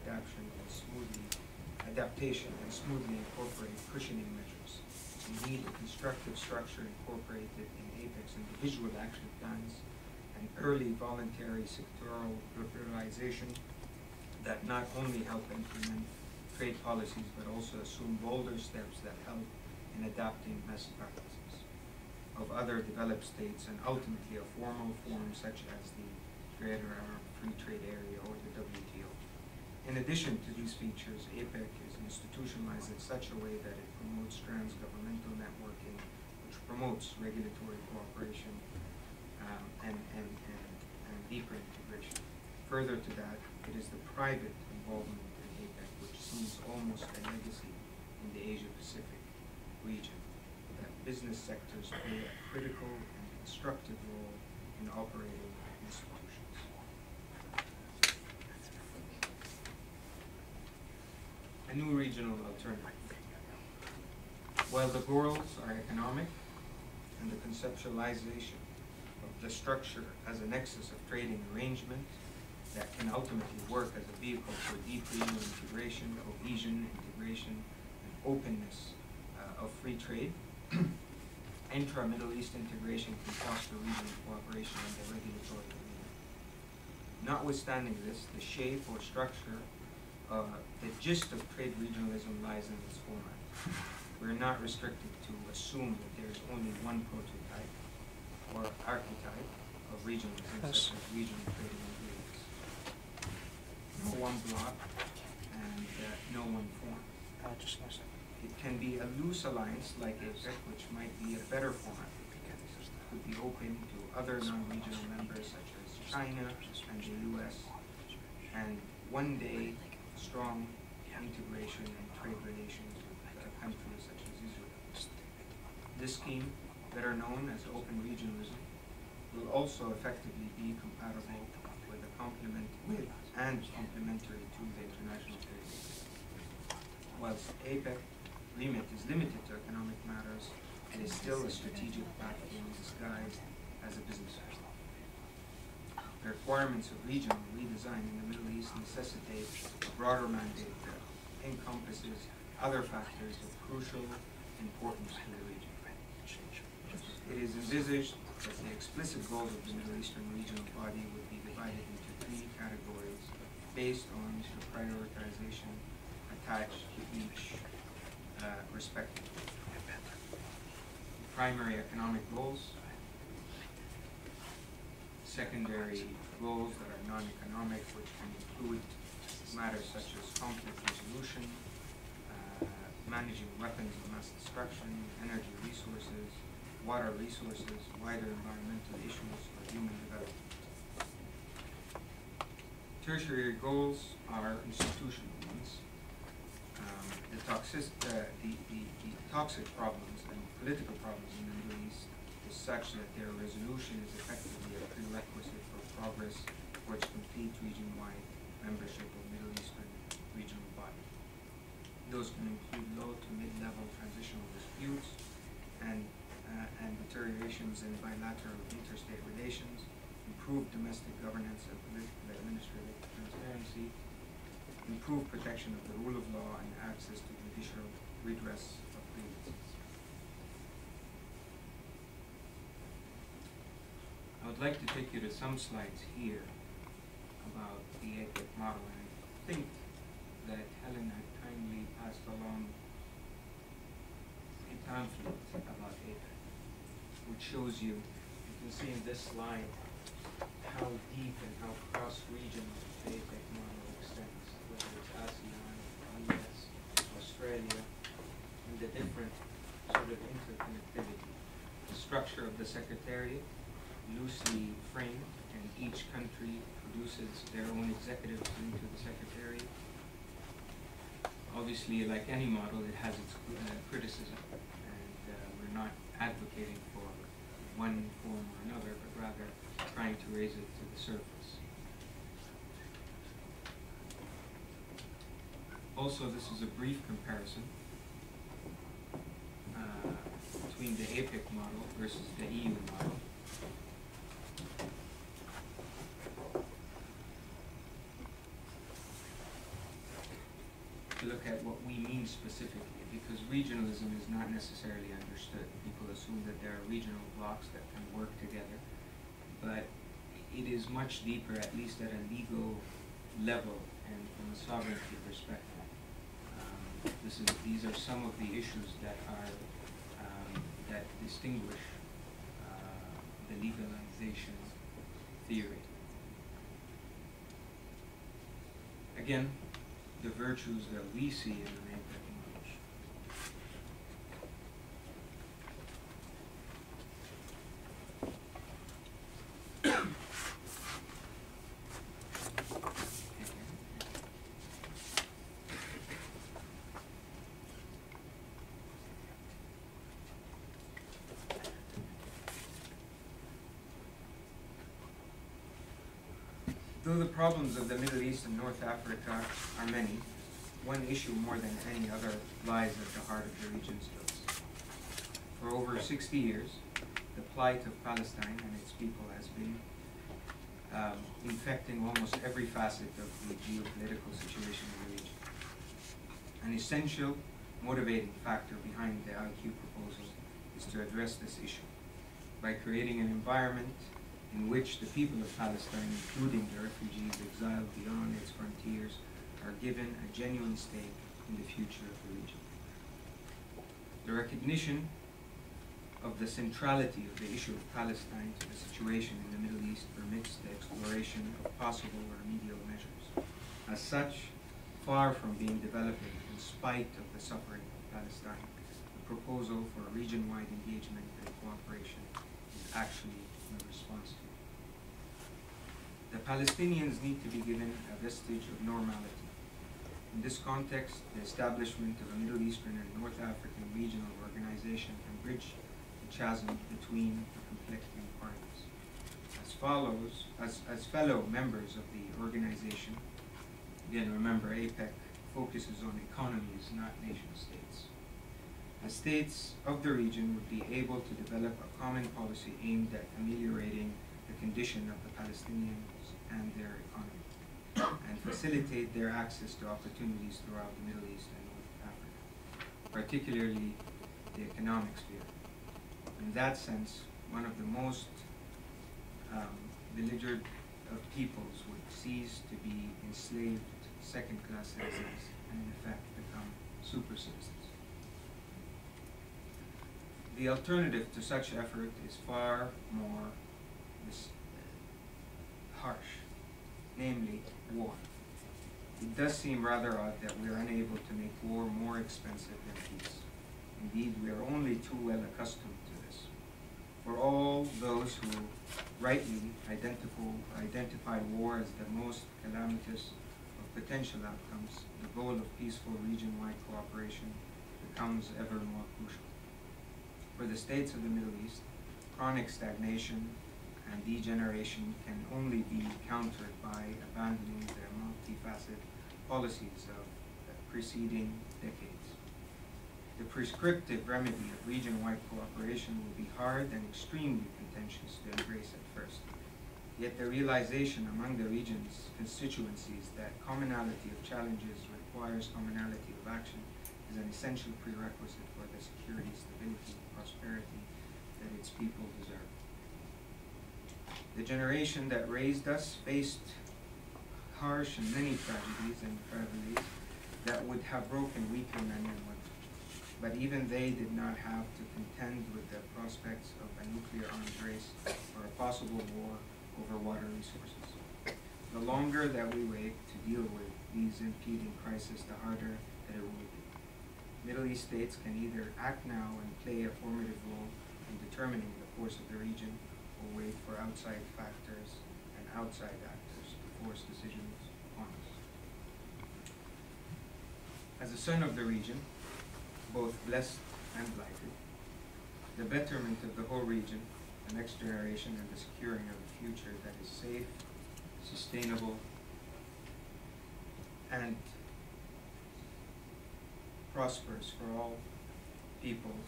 adaptation and smoothly incorporate cushioning measures. Indeed, a constructive structure incorporated in APEC's individual action plans and early voluntary sectoral liberalization that not only help implement trade policies but also assume bolder steps that help in adapting best practices of other developed states and ultimately a formal form such as the Greater Arab Free Trade Area or the WTO. In addition to these features, APEC is institutionalized in such a way that it promotes transgovernmental networking, which promotes regulatory cooperation and deeper integration. Further to that, it is the private involvement in APEC which seems almost a legacy in the Asia-Pacific region, that business sectors play a critical and constructive role in operating institutions. new regional alternative. While the goals are economic and the conceptualization of the structure as a nexus of trading arrangement that can ultimately work as a vehicle for deep regional integration, cohesion, integration, and openness of free trade, intra-Middle East integration can foster regional cooperation and the regulatory arena. Notwithstanding this, the shape or structure, the gist of trade regionalism lies in its format. We're not restricted to assume that there's only one prototype or archetype of regionalism, such as regional trading agreements. No one block and no one form. It can be a loose alliance like APEC, which might be a better format. It could be open to other non-regional members such as China and the US, and one day strong integration and trade relations with countries such as Israel. This scheme, better known as open regionalism, will also effectively be compatible with and complementary to the international trade system. Whilst APEC remit is limited to economic matters, it is still a strategic platform disguised as a business model. The requirements of regional redesign in the Middle East necessitate a broader mandate that encompasses other factors of crucial importance to the region. It is envisaged that the explicit goals of the Middle Eastern regional body would be divided into three categories based on the prioritization attached to each respectively. Primary economic goals, secondary goals that are non-economic, which can include matters such as conflict resolution, managing weapons of mass destruction, energy resources, water resources, wider environmental issues for human development. Tertiary goals are institutional ones. The toxic problems and political problems in the Middle East is such that their resolution is effectively a prerequisite for progress towards complete region-wide membership of Middle Eastern regional body. Those can include low to mid-level transitional disputes and deteriorations in bilateral interstate relations, improved domestic governance and political administrative transparency, improved protection of the rule of law, and access to judicial redress of grievances. I would like to take you to some slides here about the APEC model, and I think that Helen had kindly passed along a pamphlet about APEC, which shows you can see in this slide how deep and how cross-regional the APEC model extends, whether it's ASEAN, US, Australia, and the different sort of interconnectivity. The structure of the Secretariat, loosely framed, and each country produces their own executives into the Secretariat. Obviously, like any model, it has its criticism, and we're not advocating for one form or another, but rather trying to raise it to the surface. Also, this is a brief comparison between the APEC model versus the EU model. To look at what we mean specifically, because regionalism is not necessarily understood. People assume that there are regional blocks that can work together, but it is much deeper, at least at a legal level and from a sovereignty perspective. These are some of the issues that are that distinguish the legalization theory. Again, the virtues that we see in an APEC model. Though the problems of the Middle East and North Africa are many, one issue more than any other lies at the heart of the region's ills. For over 60 years, the plight of Palestine and its people has been infecting almost every facet of the geopolitical situation in the region. An essential motivating factor behind the IQ proposal is to address this issue by creating an environment in which the people of Palestine, including the refugees exiled beyond its frontiers, are given a genuine stake in the future of the region. The recognition of the centrality of the issue of Palestine to the situation in the Middle East permits the exploration of possible remedial measures. As such, far from being developing in spite of the suffering of Palestine, the proposal for a region-wide engagement and cooperation is actually in response to it. The Palestinians need to be given a vestige of normality. In this context, the establishment of a Middle Eastern and North African regional organization can bridge the chasm between the conflicting parties. As fellow members of the organization, again remember APEC focuses on economies, not nation states. The states of the region would be able to develop a common policy aimed at ameliorating the condition of the Palestinians and their economy, and facilitate their access to opportunities throughout the Middle East and North Africa, particularly the economic sphere. In that sense, one of the most belligerent of peoples would cease to be enslaved second-class citizens and in effect become super citizens. The alternative to such effort is far more harsh, namely war. It does seem rather odd that we are unable to make war more expensive than peace. Indeed, we are only too well accustomed to this. For all those who rightly identify war as the most calamitous of potential outcomes, the goal of peaceful region-wide cooperation becomes ever more crucial. For the states of the Middle East, chronic stagnation and degeneration can only be countered by abandoning the multifaceted policies of preceding decades. The prescriptive remedy of region-wide cooperation will be hard and extremely contentious to embrace at first. Yet the realization among the region's constituencies that commonality of challenges requires commonality of action is an essential prerequisite for the security, stability, and prosperity that its people deserve. The generation that raised us faced harsh and many tragedies and tragedies that would have broken weaker men and women. But even they did not have to contend with the prospects of a nuclear arms race or a possible war over water resources. The longer that we wait to deal with these impeding crises, the harder that it will be. Middle East states can either act now and play a formative role in determining the course of the region, or wait for outside factors and outside actors to force decisions upon us. As a son of the region, both blessed and blighted, the betterment of the whole region, the next generation, and the securing of a future that is safe, sustainable, and prosperous for all peoples.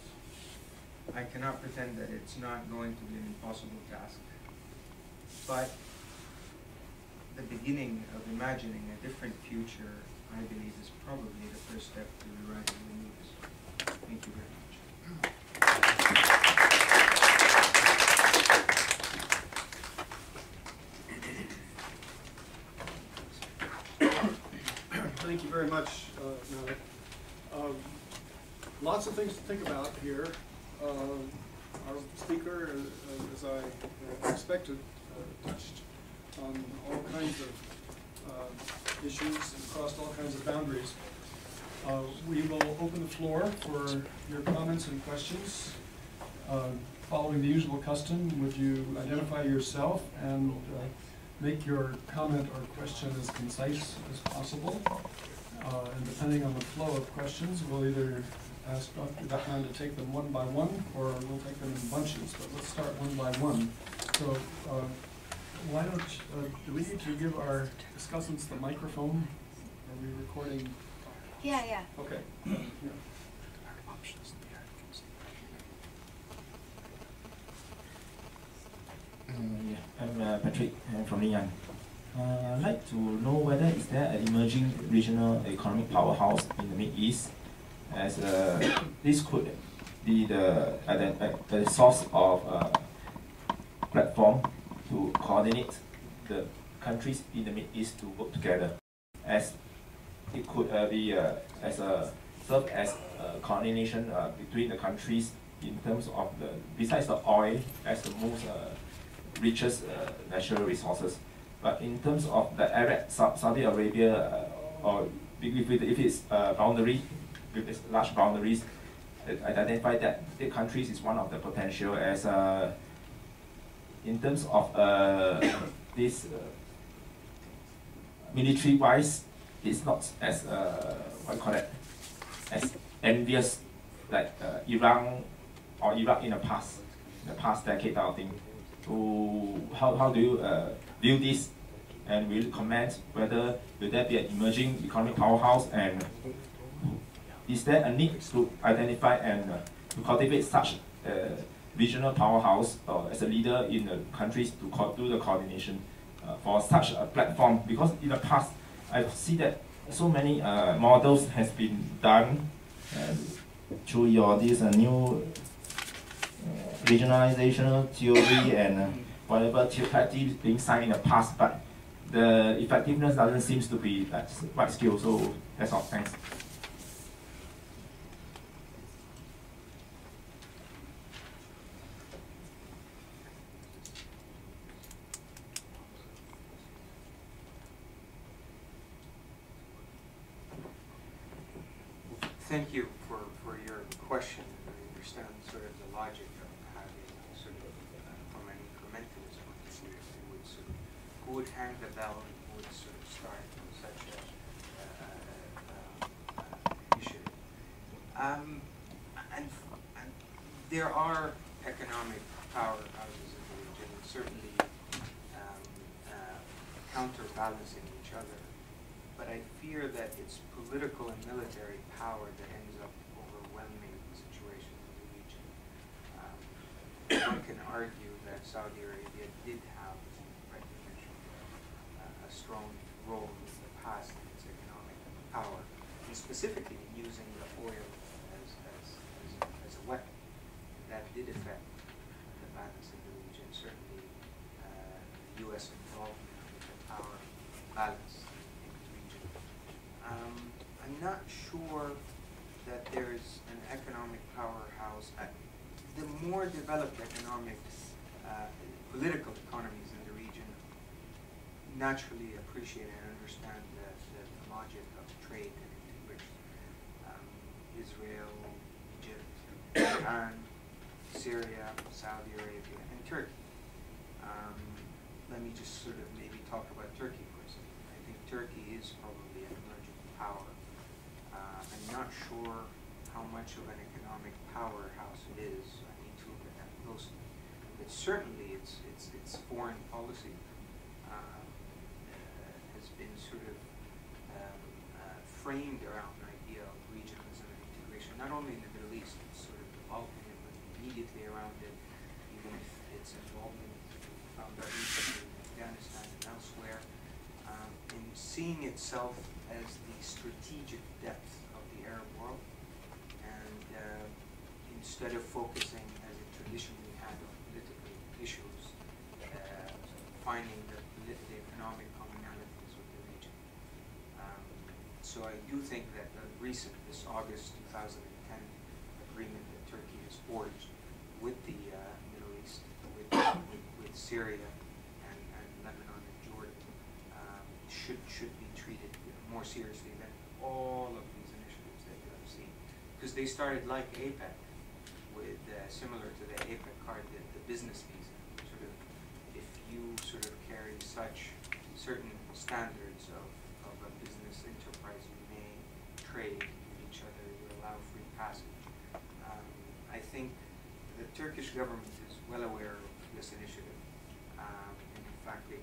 I cannot pretend that it's not going to be an impossible task, but the beginning of imagining a different future, I believe, is probably the first step to rewriting the new history. Thank you very much. Thank you very much, Malik. Lots of things to think about here. Our speaker, as I expected, touched on all kinds of issues and crossed all kinds of boundaries. We will open the floor for your comments and questions. Following the usual custom, would you identify yourself and make your comment or question as concise as possible? And depending on the flow of questions, we'll either ask Dr. Dahlan to take them one by one, or we'll take them in bunches, but let's start one by one. So why don't, do we need to give our discussants the microphone? Are we recording Yeah. Okay. I'm Patrick. I'm from Lingyang. I'd like to know whether is there an emerging regional economic powerhouse in the Mid East, as this could be the source of platform to coordinate the countries in the Mid East to work together, as it could be serve as a coordination between the countries in terms of besides the oil as the most richest natural resources. But in terms of the Arab, Saudi Arabia, or if it's boundary, with its large boundaries, identify that the countries is one of the potential as in terms of this military-wise, it's not as what you call it, as envious like Iran or Iraq in the past decade type of thing. So how do you view this, and will you comment whether will there be an emerging economic powerhouse, and is there a need to identify and to cultivate such regional powerhouse as a leader in the countries to do the coordination for such a platform? Because in the past I see that so many models has been done through your this new regionalization theory and whatever practice being signed in the past, but the effectiveness doesn't seem to be that quite skilled. So that's all. Thanks. Thank you for your question. I understand sort of the logic of having sort of from an incrementalism point of view, who would sort of who would hang the bell and who would sort of start such a initiative. And there are economic powerhouses in the region, certainly counterbalancing each other. But I fear that it's political and military power that ends up overwhelming the situation in the region. One can argue that Saudi Arabia did have recognition, a strong role in the past in its economic power, and specifically in using the oil as a weapon. That did affect the balance in the region. Certainly, the U.S. involvement with the power balance. I'm not sure that there's an economic powerhouse. The more developed political economies in the region naturally appreciate and understand the logic of trade and integration. Israel, Egypt, Iran, Syria, Saudi Arabia, and Turkey. Let me just sort of maybe talk about Turkey for a second. I think Turkey is probably an emerging power. I'm not sure how much of an economic powerhouse it is. I need to look at that closely. But certainly its foreign policy has been sort of framed around the idea of regionalism and integration, not only in the Middle East, it's sort of developing it, but immediately around it, even if its involvement found out recently in Afghanistan and elsewhere, in seeing itself as the strategic depth of the Arab world, and instead of focusing as it traditionally had on political issues, finding the economic commonalities with the region. So I do think that this August 2010 agreement that Turkey has forged with the Middle East, with Syria and Lebanon and Jordan, should be treated more seriously than all of these initiatives that you have seen, because they started like APEC, with similar to the APEC card, the business visa. Sort of, if you sort of carry such certain standards of a business enterprise, you may trade with each other. You allow free passage. I think the Turkish government is well aware of this initiative, and in fact, they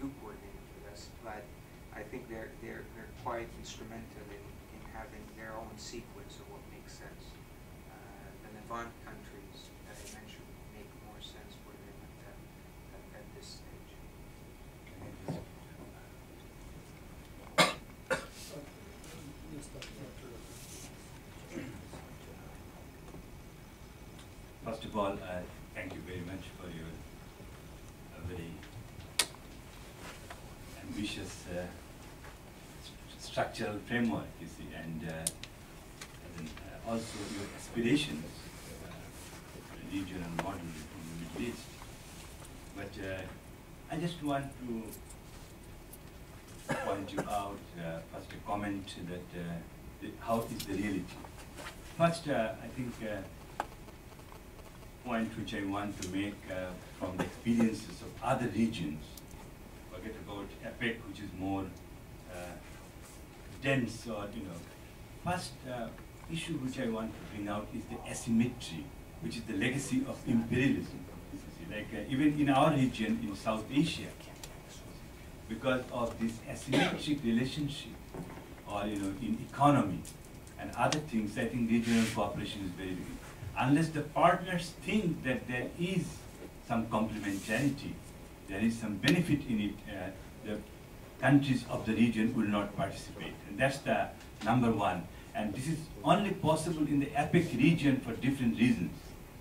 do coordinate with us. But I think they're quite instrumental in having their own sequence of what makes sense. The Levant countries that I mentioned make more sense for them at this stage. First of all, thank you very much for your very ambitious structural framework, you see, and also your aspirations, regional model in the Middle East. But I just want to point you out, first a comment that how is the reality. First, I think point which I want to make from the experiences of other regions, forget about APEC, which is more dense, or first issue which I want to bring out is the asymmetry, which is the legacy of imperialism. Like even in our region in South Asia, because of this asymmetric relationship, or in economy and other things, I think regional cooperation is very big. Unless the partners think that there is some complementarity, there is some benefit in it, the countries of the region will not participate. And that's the number one. And this is only possible in the APEC region for different reasons.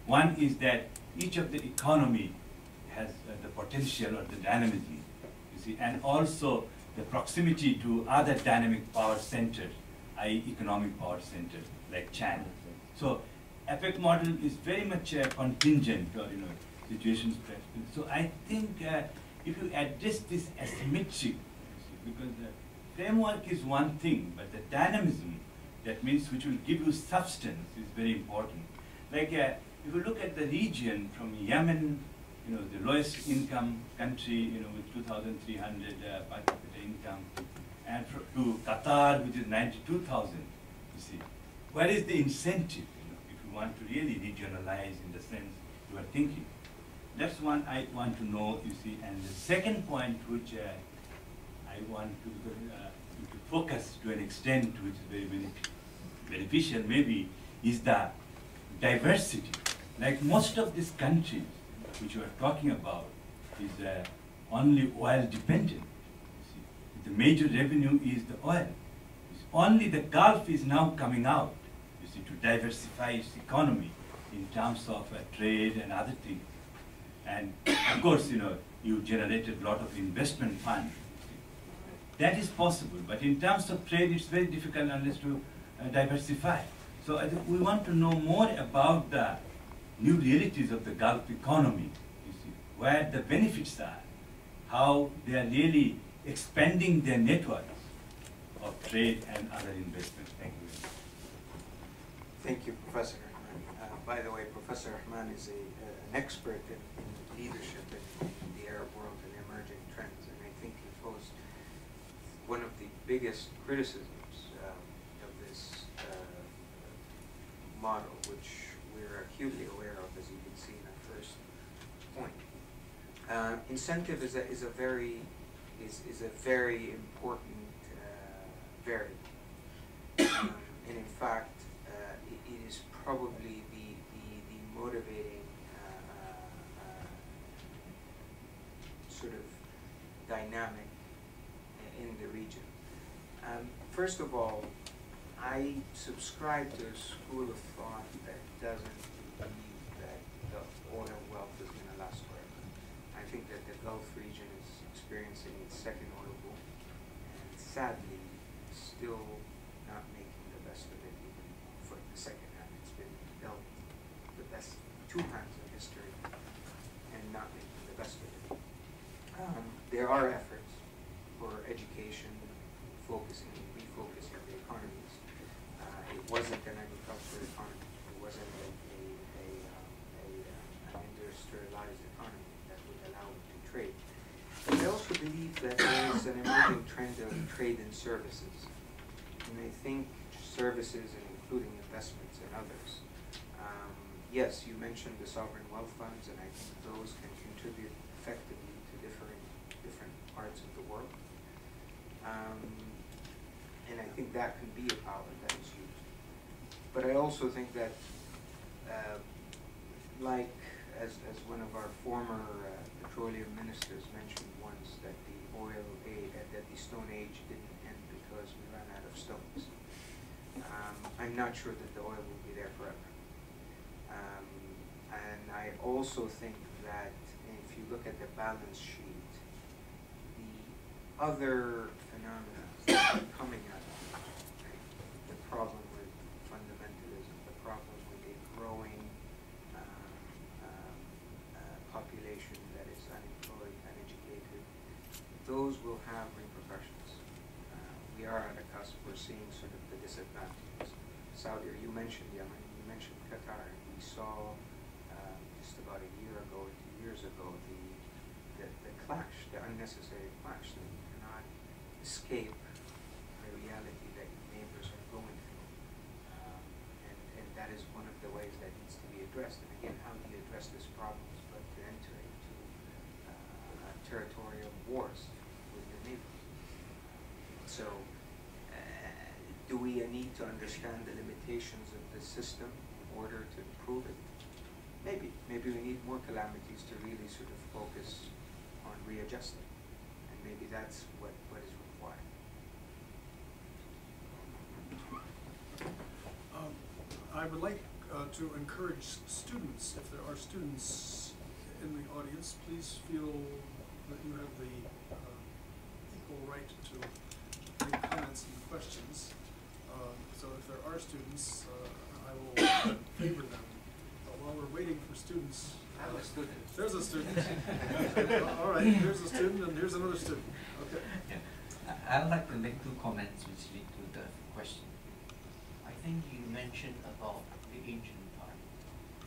One is that each of the economy has the potential or the dynamism, you see, and also the proximity to other dynamic power centers, i.e. economic power centers like China. So APEC model is very much contingent, or situations. So I think if you address this asymmetry, because the framework is one thing, but the dynamism, that means which will give you substance, is very important. Like if you look at the region from Yemen, the lowest income country, with 2,300 per capita income, and to Qatar, which is 92,000. You see, where is the incentive? If you want to really regionalize in the sense you are thinking. That's one I want to know. You see, and the second point, which I want to focus to an extent, which is very beneficial, maybe, is the diversity. Like most of these countries which we are talking about is only oil dependent. The major revenue is the oil. Only the Gulf is now coming out, you see, to diversify its economy in terms of trade and other things. And of course, you generated a lot of investment funds. That is possible, but in terms of trade, it's very difficult unless to diversify. So I think we want to know more about the new realities of the Gulf economy, you see, where the benefits are, how they are really expanding their networks of trade and other investments. Thank you. Thank you, Professor Rahman. By the way, Professor Rahman is an expert in leadership in the Arab world and emerging trends, and I think he posed one of the biggest criticisms of this model, which we're acutely aware of, as you can see in our first point. Incentive is a very important variable, and in fact, it is probably the motivating sort of dynamic in the region. First of all, I subscribe to a school of thought that doesn't believe that the oil wealth is going to last forever. I think that the Gulf region is experiencing its second oil boom, and sadly, still not making the best of it even for the second half. It's been dealt the best two times in history, and not making the best of it. There are efforts for education, focusing and refocusing the economies. It wasn't an agricultural economy. It wasn't an industrialized economy that would allow it to trade. But I also believe that there is an emerging trend of trade in services. And I think services, and including investments and others. Yes, you mentioned the sovereign wealth funds, and I think those can contribute effectively to different parts of the world. And I think that can be a power that is used. But I also think that, like as one of our former petroleum ministers mentioned once, that the that the Stone Age didn't end because we ran out of stones. I'm not sure that the oil will be there forever. And I also think that if you look at the balance sheet, the other phenomena that are coming out of it, right? The problem with fundamentalism, the problem with a growing population that is unemployed, uneducated, those will have repercussions. We are at a cusp, we're seeing sort of the disadvantages. Saudi, you mentioned Yemen, you mentioned Qatar. We saw just about a year ago, 2 years ago, the clash, the unnecessary clash that you cannot escape the reality that your neighbors are going through. And that is one of the ways that needs to be addressed. And again, how do you address this problem but to enter into territorial wars with your neighbors? So, do we need to understand the limitations of the system in order to improve it? Maybe. Maybe we need more calamities to really sort of focus on readjusting. And maybe that's what is required. I would like to encourage students, if there are students in the audience, please feel that you have the equal right to make comments and questions. So if there are students, I will favor them. While we're waiting for students, I'm a student. There's a student. All right, here's a student and here's another student. Okay. Yeah. I would like to make 2 comments which lead to the question. I think you mentioned about the ancient part,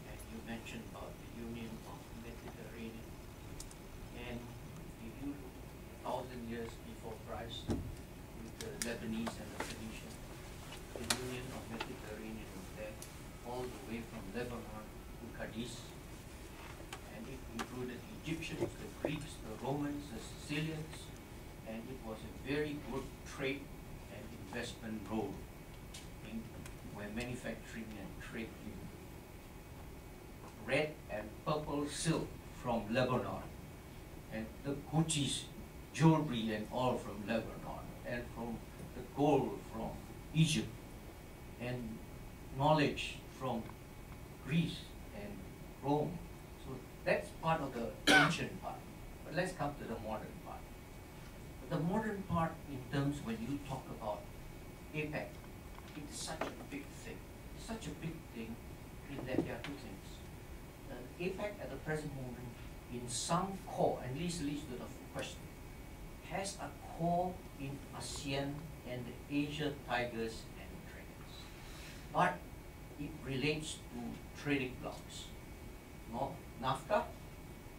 and you mentioned about the union of Mediterranean. And if you look 1,000 years before Christ, with the Lebanese and the Phoenicians, the union of Mediterranean was there, all the way from Lebanon to Cadiz. And it included the Egyptians, the Greeks, the Romans, the Sicilians, and it was a very good trade and investment road where manufacturing and trade in red and purple silk from Lebanon, and the Gucci's jewelry and all from Lebanon, and from the gold from Egypt, and knowledge from Greece and Rome. So that's part of the ancient part. But let's come to the modern part. The modern part, in terms when you talk about APEC, it's such a big thing. Such a big thing in that there are 2 things. APEC at the present moment, in some core, and this leads to the question, has a core in ASEAN and the Asia Tigers and Dragons. But it relates to trading blocs. NAFTA,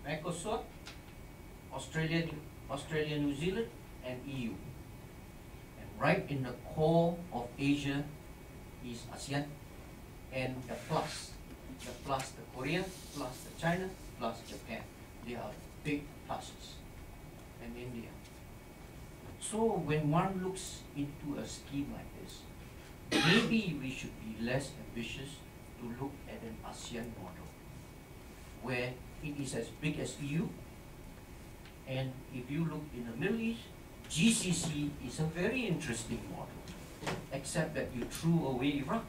Mercosur, Australia, New Zealand, and EU. And right in the core of Asia is ASEAN and the Korea, plus the China, plus Japan. They are big pluses, and India. So when one looks into a scheme like this, maybe we should be less ambitious to look at an ASEAN model, where it is as big as EU, and if you look in the Middle East, GCC is a very interesting model, except that you threw away Iraq,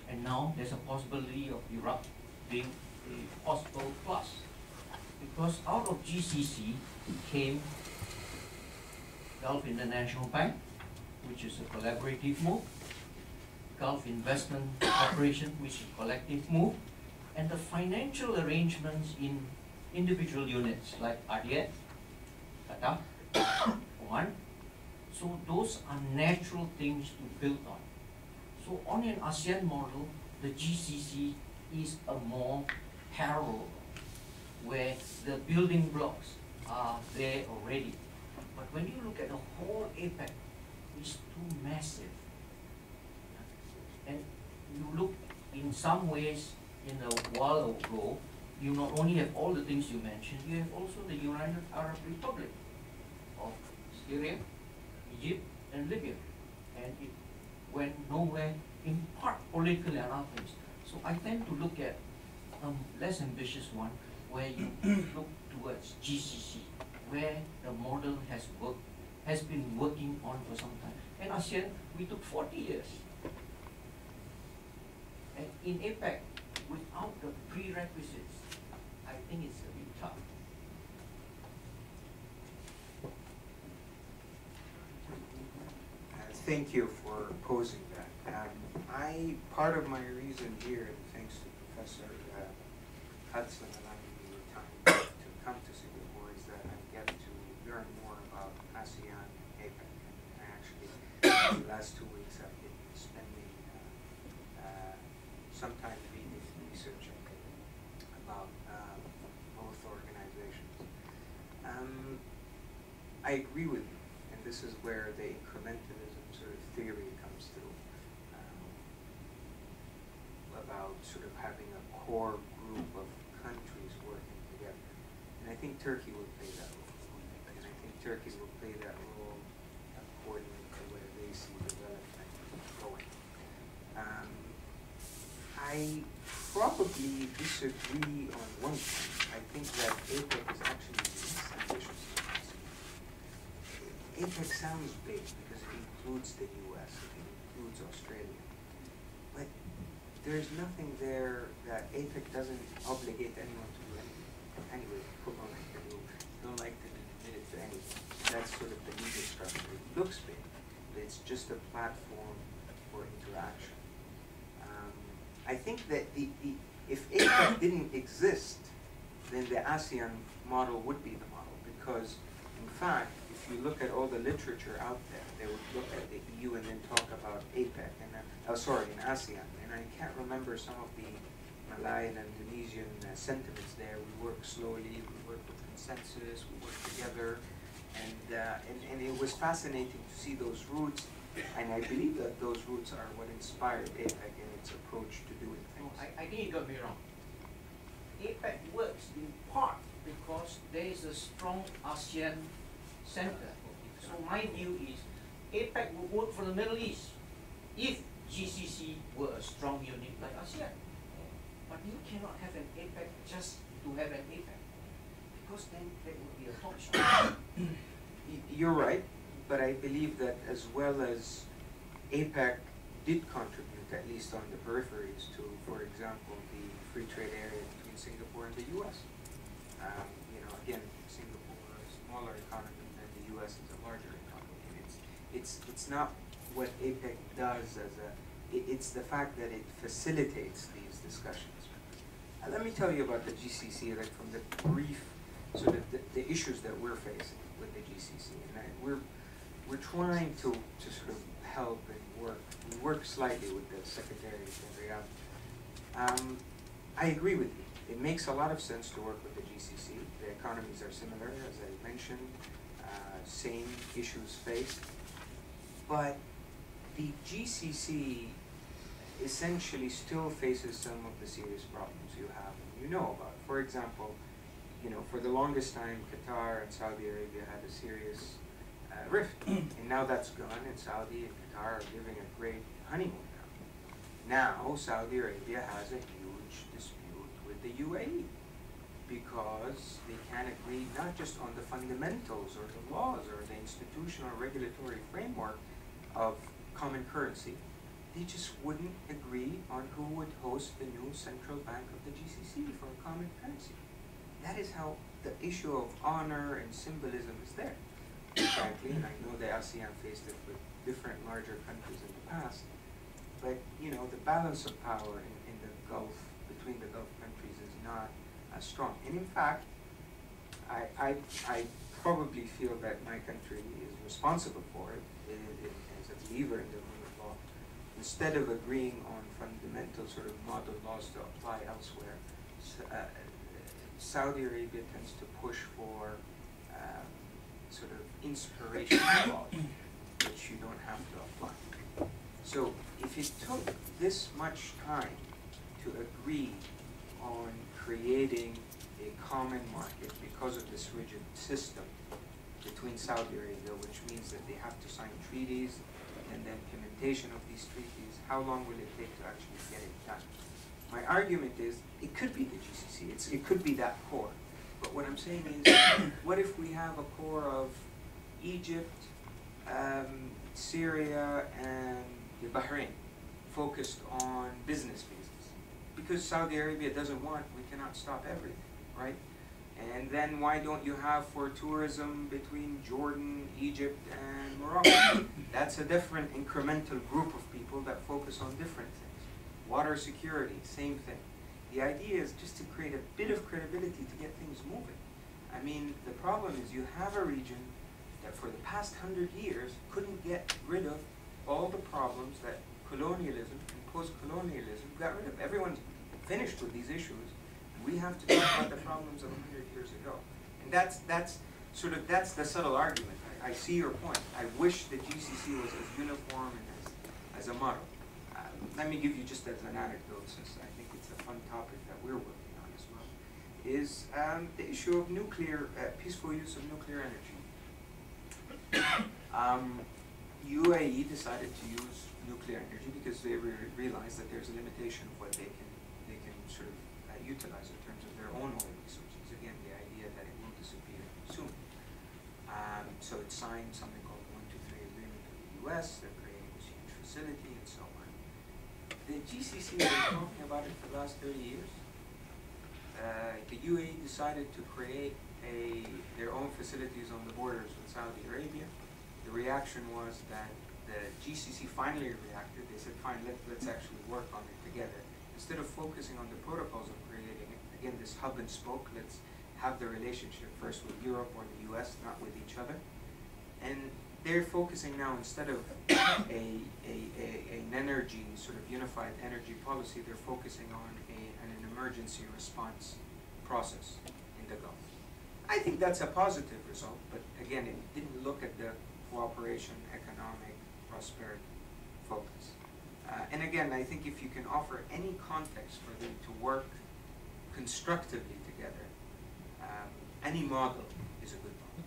and now there's a possibility of Iraq being a possible plus, because out of GCC came Gulf International Bank, which is a collaborative move, Gulf Investment Corporation, which is a collective move, and the financial arrangements in individual units like ADIET, Qatar, Oman. So those are natural things to build on. So on an ASEAN model, the GCC is a more parallel, where the building blocks are there already. But when you look at the whole APEC, it's too massive. And you look in some ways in the while ago, you not only have all the things you mentioned, you have also the United Arab Republic of Syria, Egypt, and Libya. and it went nowhere, in part politically and other things. So I tend to look at less ambitious one, where you look towards GCC, where the model has been working on for some time. And ASEAN, we took 40 years. And in APEC, without the prerequisites, I think it's a bit tough. Thank you for posing that. Part of my reason here, thanks to Professor Hudson allowing me the time to come to Singapore, is that I get to learn more about ASEAN and APEC. And actually, the last 2 weeks I've been spending some time reading and researching about both organizations. I agree with you, and this is where the incrementalism sort of theory comes through, about sort of having a core group of countries working together. And I think Turkey will play that role. And I think Turkey will play that role according to where they see development going. I probably disagree on one point. I think that APEC is actually less ambitious than ASEAN. APEC sounds big because it includes the US, it includes Australia. But there's nothing there that APEC doesn't obligate anyone to do anything. Anyway, people don't like to be committed to anything. That's sort of the legal structure. It looks big, but it's just a platform for interaction. I think that if APEC didn't exist, then the ASEAN model would be the model, because in fact, if you look at all the literature out there, they would look at the EU and then talk about APEC, and in ASEAN, and I can't remember some of the Malayan and Indonesian sentiments there. We work slowly, we work with consensus, we work together, and it was fascinating to see those roots, and I believe that those roots are what inspired APEC in its approach to doing things. No, I think you got me wrong. APEC works in part because there is a strong ASEAN center. So my view is APEC would work for the Middle East if GCC were a strong unit like ASEAN. But you cannot have an APEC just to have an APEC, because then there would be a top shot. You're right, but I believe that as well as APEC did contribute, at least on the peripheries, to, for example, the free trade area between Singapore and the U.S. Again, Singapore is a smaller economy than the U.S. is a larger economy, and it's not what APEC does it's the fact that it facilitates these discussions. Let me tell you about the GCC, like from the brief, sort of the issues that we're facing with the GCC, and we're trying to sort of help and work. We work slightly with the Secretary of Riyadh. I agree with you. It makes a lot of sense to work with the GCC. The economies are similar, as I mentioned, same issues faced. But the GCC essentially still faces some of the serious problems you have and you know about. For example, for the longest time, Qatar and Saudi Arabia had a serious rift, and now that's gone, and Saudi and Qatar are living a great honeymoon now. Now, Saudi Arabia has a huge dispute with the UAE because they can't agree not just on the fundamentals or the laws or the institutional regulatory framework of common currency. They just wouldn't agree on who would host the new central bank of the GCC for a common currency. That is how the issue of honor and symbolism is there. Frankly, and I know the ASEAN faced it with different larger countries in the past, but the balance of power in the Gulf, between the Gulf countries, is not as strong. And in fact, I probably feel that my country is responsible for it as a believer in the rule of law. Instead of agreeing on fundamental sort of model laws to apply elsewhere, Saudi Arabia tends to push for sort of inspirational laws, which you don't have to apply. So if it took this much time to agree on creating a common market because of this rigid system between Saudi Arabia, which means that they have to sign treaties, and the implementation of these treaties, how long will it take to actually get it done? My argument is, it could be the GCC, it could be that core. But what I'm saying is, what if we have a core of Egypt, Syria, and Bahrain, focused on business visas? Because Saudi Arabia doesn't want, we cannot stop everything, right? And then why don't you have for tourism between Jordan, Egypt, and Morocco? That's a different incremental group of people that focus on different things. Water security, same thing. The idea is just to create a bit of credibility to get things moving. I mean, the problem is you have a region that for the past 100 years couldn't get rid of all the problems that colonialism and post-colonialism got rid of. Everyone's finished with these issues. We have to talk about the problems of 100 years ago. And that's the subtle argument. I see your point. I wish the GCC was as uniform and as a model. Let me give you just as an anecdote, since I think it's a fun topic that we're working on as well, is the issue of nuclear, peaceful use of nuclear energy. UAE decided to use nuclear energy because they realized that there's a limitation of what they can sort of utilize in terms of their own oil resources. Again, the idea that it will disappear soon. So it signed something called the 123 agreement with the US. They're creating this huge facility and so on. The GCC has been talking about it for the last 30 years. The UAE decided to create their own facilities on the borders with Saudi Arabia. The reaction was that the GCC finally reacted. They said, fine, let's actually work on it together. Instead of focusing on the protocols of creating, again, this hub and spoke, let's have the relationship first with Europe or the US, not with each other. And they're focusing now, instead of an energy, sort of unified energy policy, they're focusing on an emergency response process in the Gulf. I think that's a positive result, but again, it didn't look at the cooperation, economic, prosperity focus. And again, I think if you can offer any context for them to work constructively together, any model is a good model.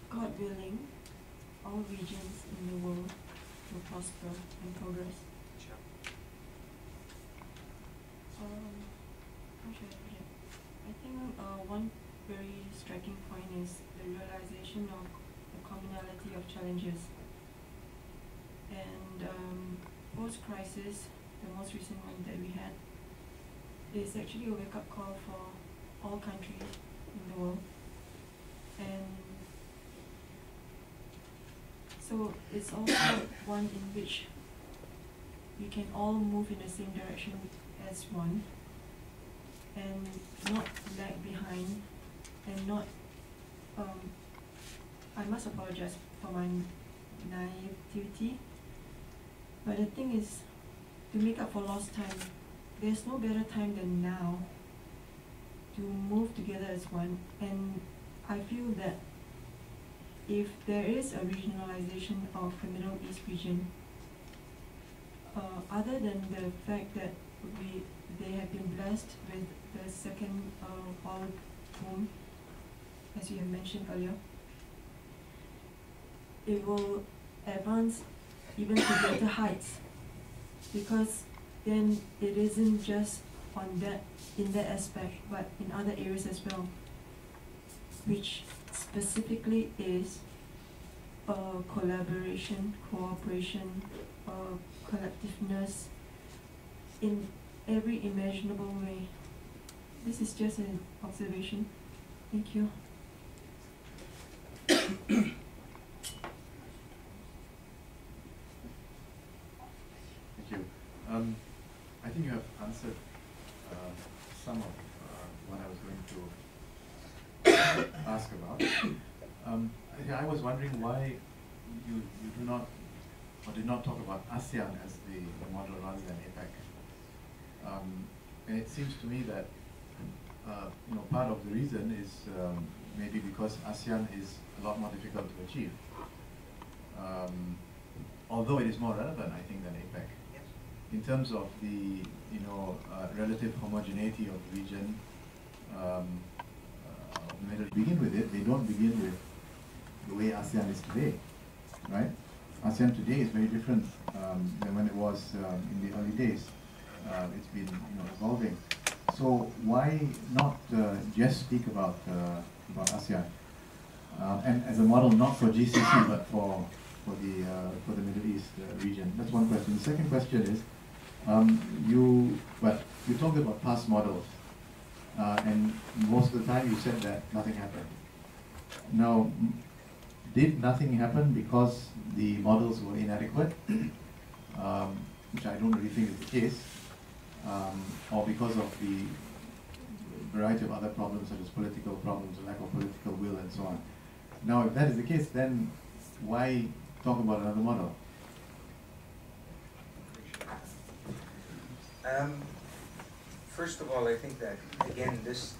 God willing, all regions in the world will prosper and progress. Sure. How should I put it? I think one very striking point is the realization of the commonality of challenges. And post-crisis, the most recent one that we had, is actually a wake-up call for all countries in the world. And so it's also one in which we can all move in the same direction as one, and not lag behind, and not, I must apologize for my naivety, but the thing is, to make up for lost time, there's no better time than now to move together as one. And I feel that if there is a regionalization of the Middle East region, other than the fact that they have been blessed with the second oil boom, as you have mentioned earlier, it will advance even to greater heights, because then it isn't just in that aspect, but in other areas as well, which specifically is collaboration, cooperation, collectiveness in every imaginable way. This is just an observation. Thank you. Thank you. I think you have answered some of what I was going to ask about. I was wondering why you do not, or did not talk about ASEAN as the model rather than APEC. And it seems to me that part of the reason is maybe because ASEAN is a lot more difficult to achieve. Although it is more relevant, I think, than APEC. In terms of the relative homogeneity of the region, begin with the way ASEAN is today, right? ASEAN today is very different than when it was in the early days. It's been evolving. So why not just speak about ASEAN and as a model not for GCC but for the Middle East region? That's one question. The second question is you talked about past models and most of the time you said that nothing happened. Now, did nothing happen because the models were inadequate, which I don't really think is the case, or because of the variety of other problems such as political problems, lack of political will and so on? Now, if that is the case, then why talk about another model? First of all, I think that, again, this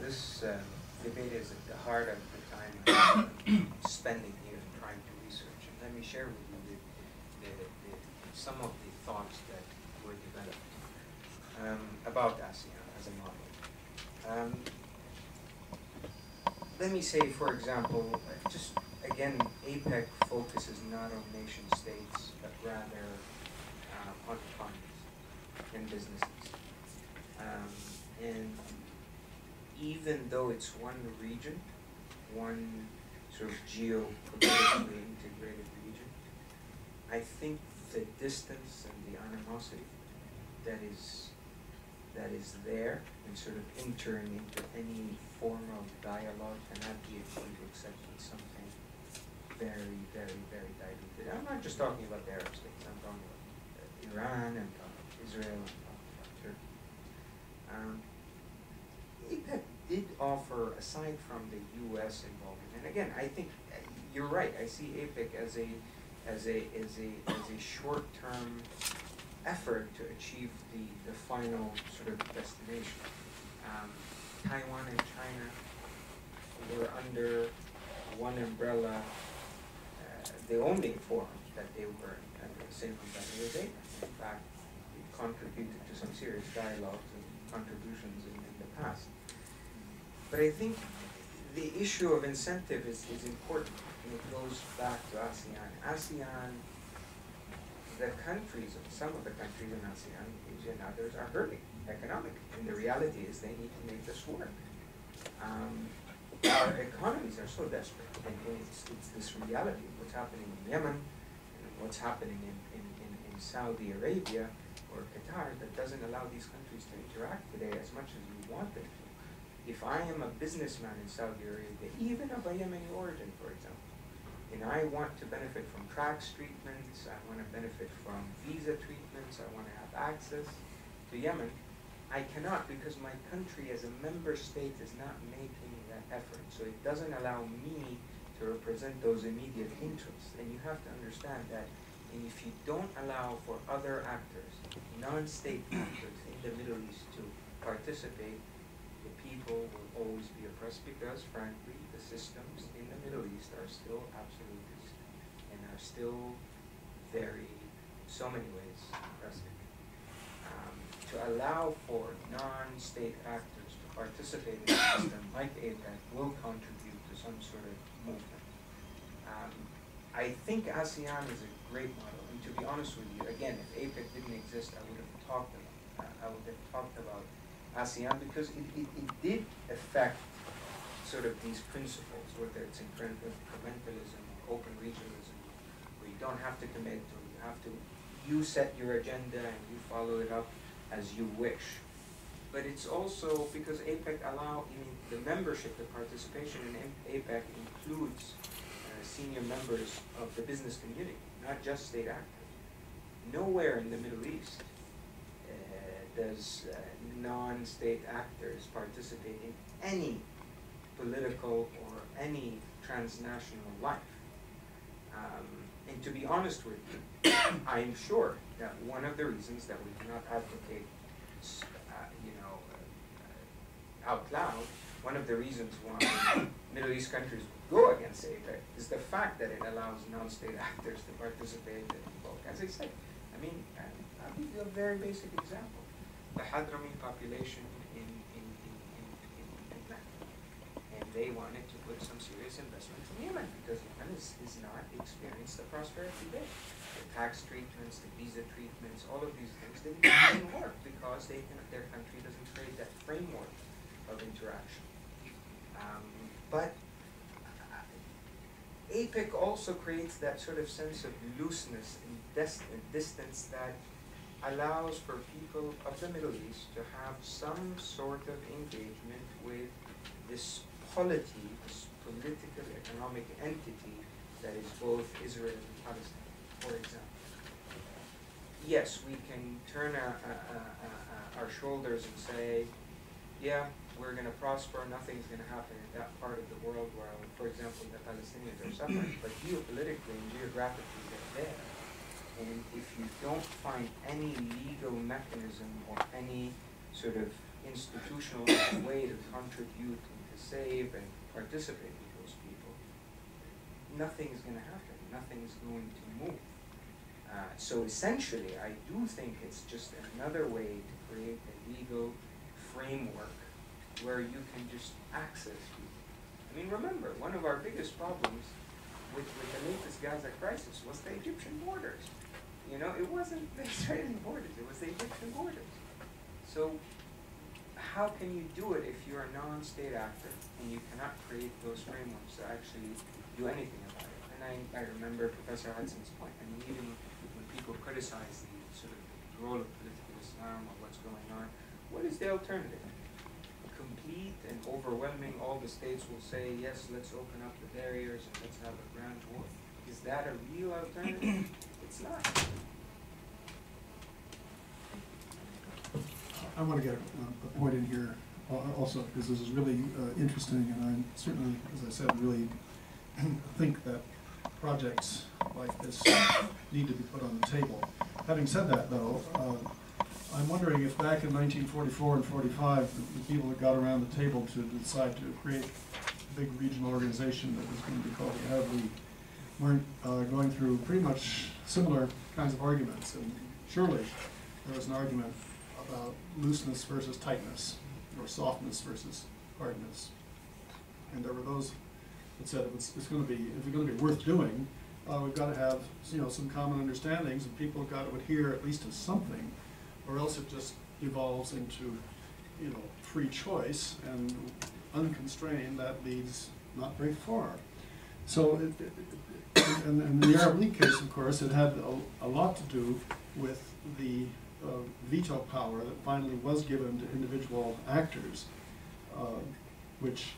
debate is at the heart of the time I'm spending here trying to research. And let me share with you some of the thoughts that were developed about ASEAN as a model. Let me say, for example, just again, APEC focuses not on nation states, but rather on economies and businesses. And even though it's one region, one sort of geopolitically integrated region, I think the distance and the animosity that is there and sort of entering into any formal dialogue cannot be achieved except with something very, very, very diluted. I'm not just talking about the Arab states. I'm talking about Iran, I'm talking about Israel, I'm talking about Turkey. APEC did offer, aside from the U.S. involvement, and again, I think you're right. I see APEC as a short-term effort to achieve the final sort of destination. Taiwan and China were under one umbrella. The only forum that they were under the same umbrella was APEC. In fact, it contributed to some serious dialogues and contributions in the past. But I think the issue of incentive is important, and it goes back to ASEAN. ASEAN, the countries, some of the countries in ASEAN, Asia and others, are hurting economically, and the reality is they need to make this work. Our economies are so desperate, and it's this reality, what's happening in Yemen, and what's happening in Saudi Arabia, or Qatar, that doesn't allow these countries to interact today as much as we want them to. If I am a businessman in Saudi Arabia, even of a Yemeni origin, for example, and I want to benefit from tax treatments, I want to benefit from visa treatments, I want to have access to Yemen, I cannot because my country as a member state is not making that effort. So it doesn't allow me to represent those immediate interests. And you have to understand that. And if you don't allow for other actors, non-state actors in the Middle East to participate, the people will always be oppressed because, frankly, the systems in the Middle East are still absolutist and are still very, so many ways, oppressive. To allow for non-state actors to participate in a system like APEC will contribute to some sort of movement. I think ASEAN is a great model, and to be honest with you, again, if APEC didn't exist, I would have talked about ASEAN because it did affect sort of these principles, whether it's incrementalism or open regionalism, where you don't have to commit, or you set your agenda and you follow it up as you wish. But it's also because APEC the membership, the participation in APEC includes senior members of the business community, not just state actors. Nowhere in the Middle East does non-state actors participate in any political or any transnational life. And to be honest with you, I'm sure that one of the reasons that we cannot advocate, out loud, one of the reasons why Middle East countries go against APEC is the fact that it allows non-state actors to participate and invoke. As I said, I'll give you a very basic example. The Hadrami population in Mecca. And they wanted to put some serious investments in Yemen because Yemen is not experienced the prosperity there. The tax treatments, the visa treatments, all of these things didn't work because their country doesn't create that framework of interaction. But APEC also creates that sort of sense of looseness and distance that allows for people of the Middle East to have some sort of engagement with this polity, this political economic entity that is both Israel and Palestine, for example. Yes, we can turn our shoulders and say, yeah, we're going to prosper, nothing's going to happen in that part of the world where, for example, the Palestinians are suffering, but geopolitically and geographically they're there. And if you don't find any legal mechanism or any sort of institutional way to contribute and to save and participate with those people, nothing's going to happen, nothing's going to move. So essentially, I do think it's just another way to create a legal framework where you can just access people. I mean, remember, one of our biggest problems with the latest Gaza crisis was the Egyptian borders. You know, it wasn't the Israeli borders, it was the Egyptian borders. So how can you do it if you're a non-state actor and you cannot create those frameworks to actually do anything about it? And I remember Professor Hudson's point. I mean, even when people criticize the sort of role of political Islam or what's going on, what is the alternative? Complete and overwhelming, all the states will say, yes, let's open up the barriers and let's have a grand war. Is that a real alternative? It's not. I want to get a point in here also, because this is really interesting, and I certainly, as I said, really think that projects like this need to be put on the table. Having said that, though, I'm wondering if back in 1944 and 45, the people that got around the table to decide to create a big regional organization that was going to be called the Arab League weren't going through pretty much similar kinds of arguments. And surely there was an argument about looseness versus tightness, or softness versus hardness. And there were those that said if it's going to be worth doing, we've got to have some common understandings, and people have got to adhere at least to something, or else it just evolves into free choice and unconstrained. That leads not very far. So, and in the Arab League case, of course, it had a lot to do with the veto power that finally was given to individual actors, which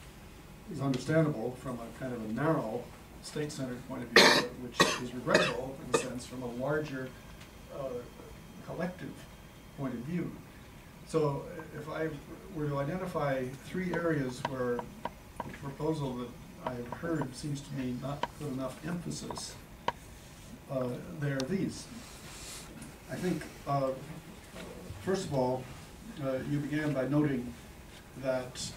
is understandable from a kind of a narrow state-centered point of view, which is regrettable in a sense from a larger collective point of view. So if I were to identify 3 areas where the proposal that I've heard seems to me not put enough emphasis, they are these. I think, first of all, you began by noting that,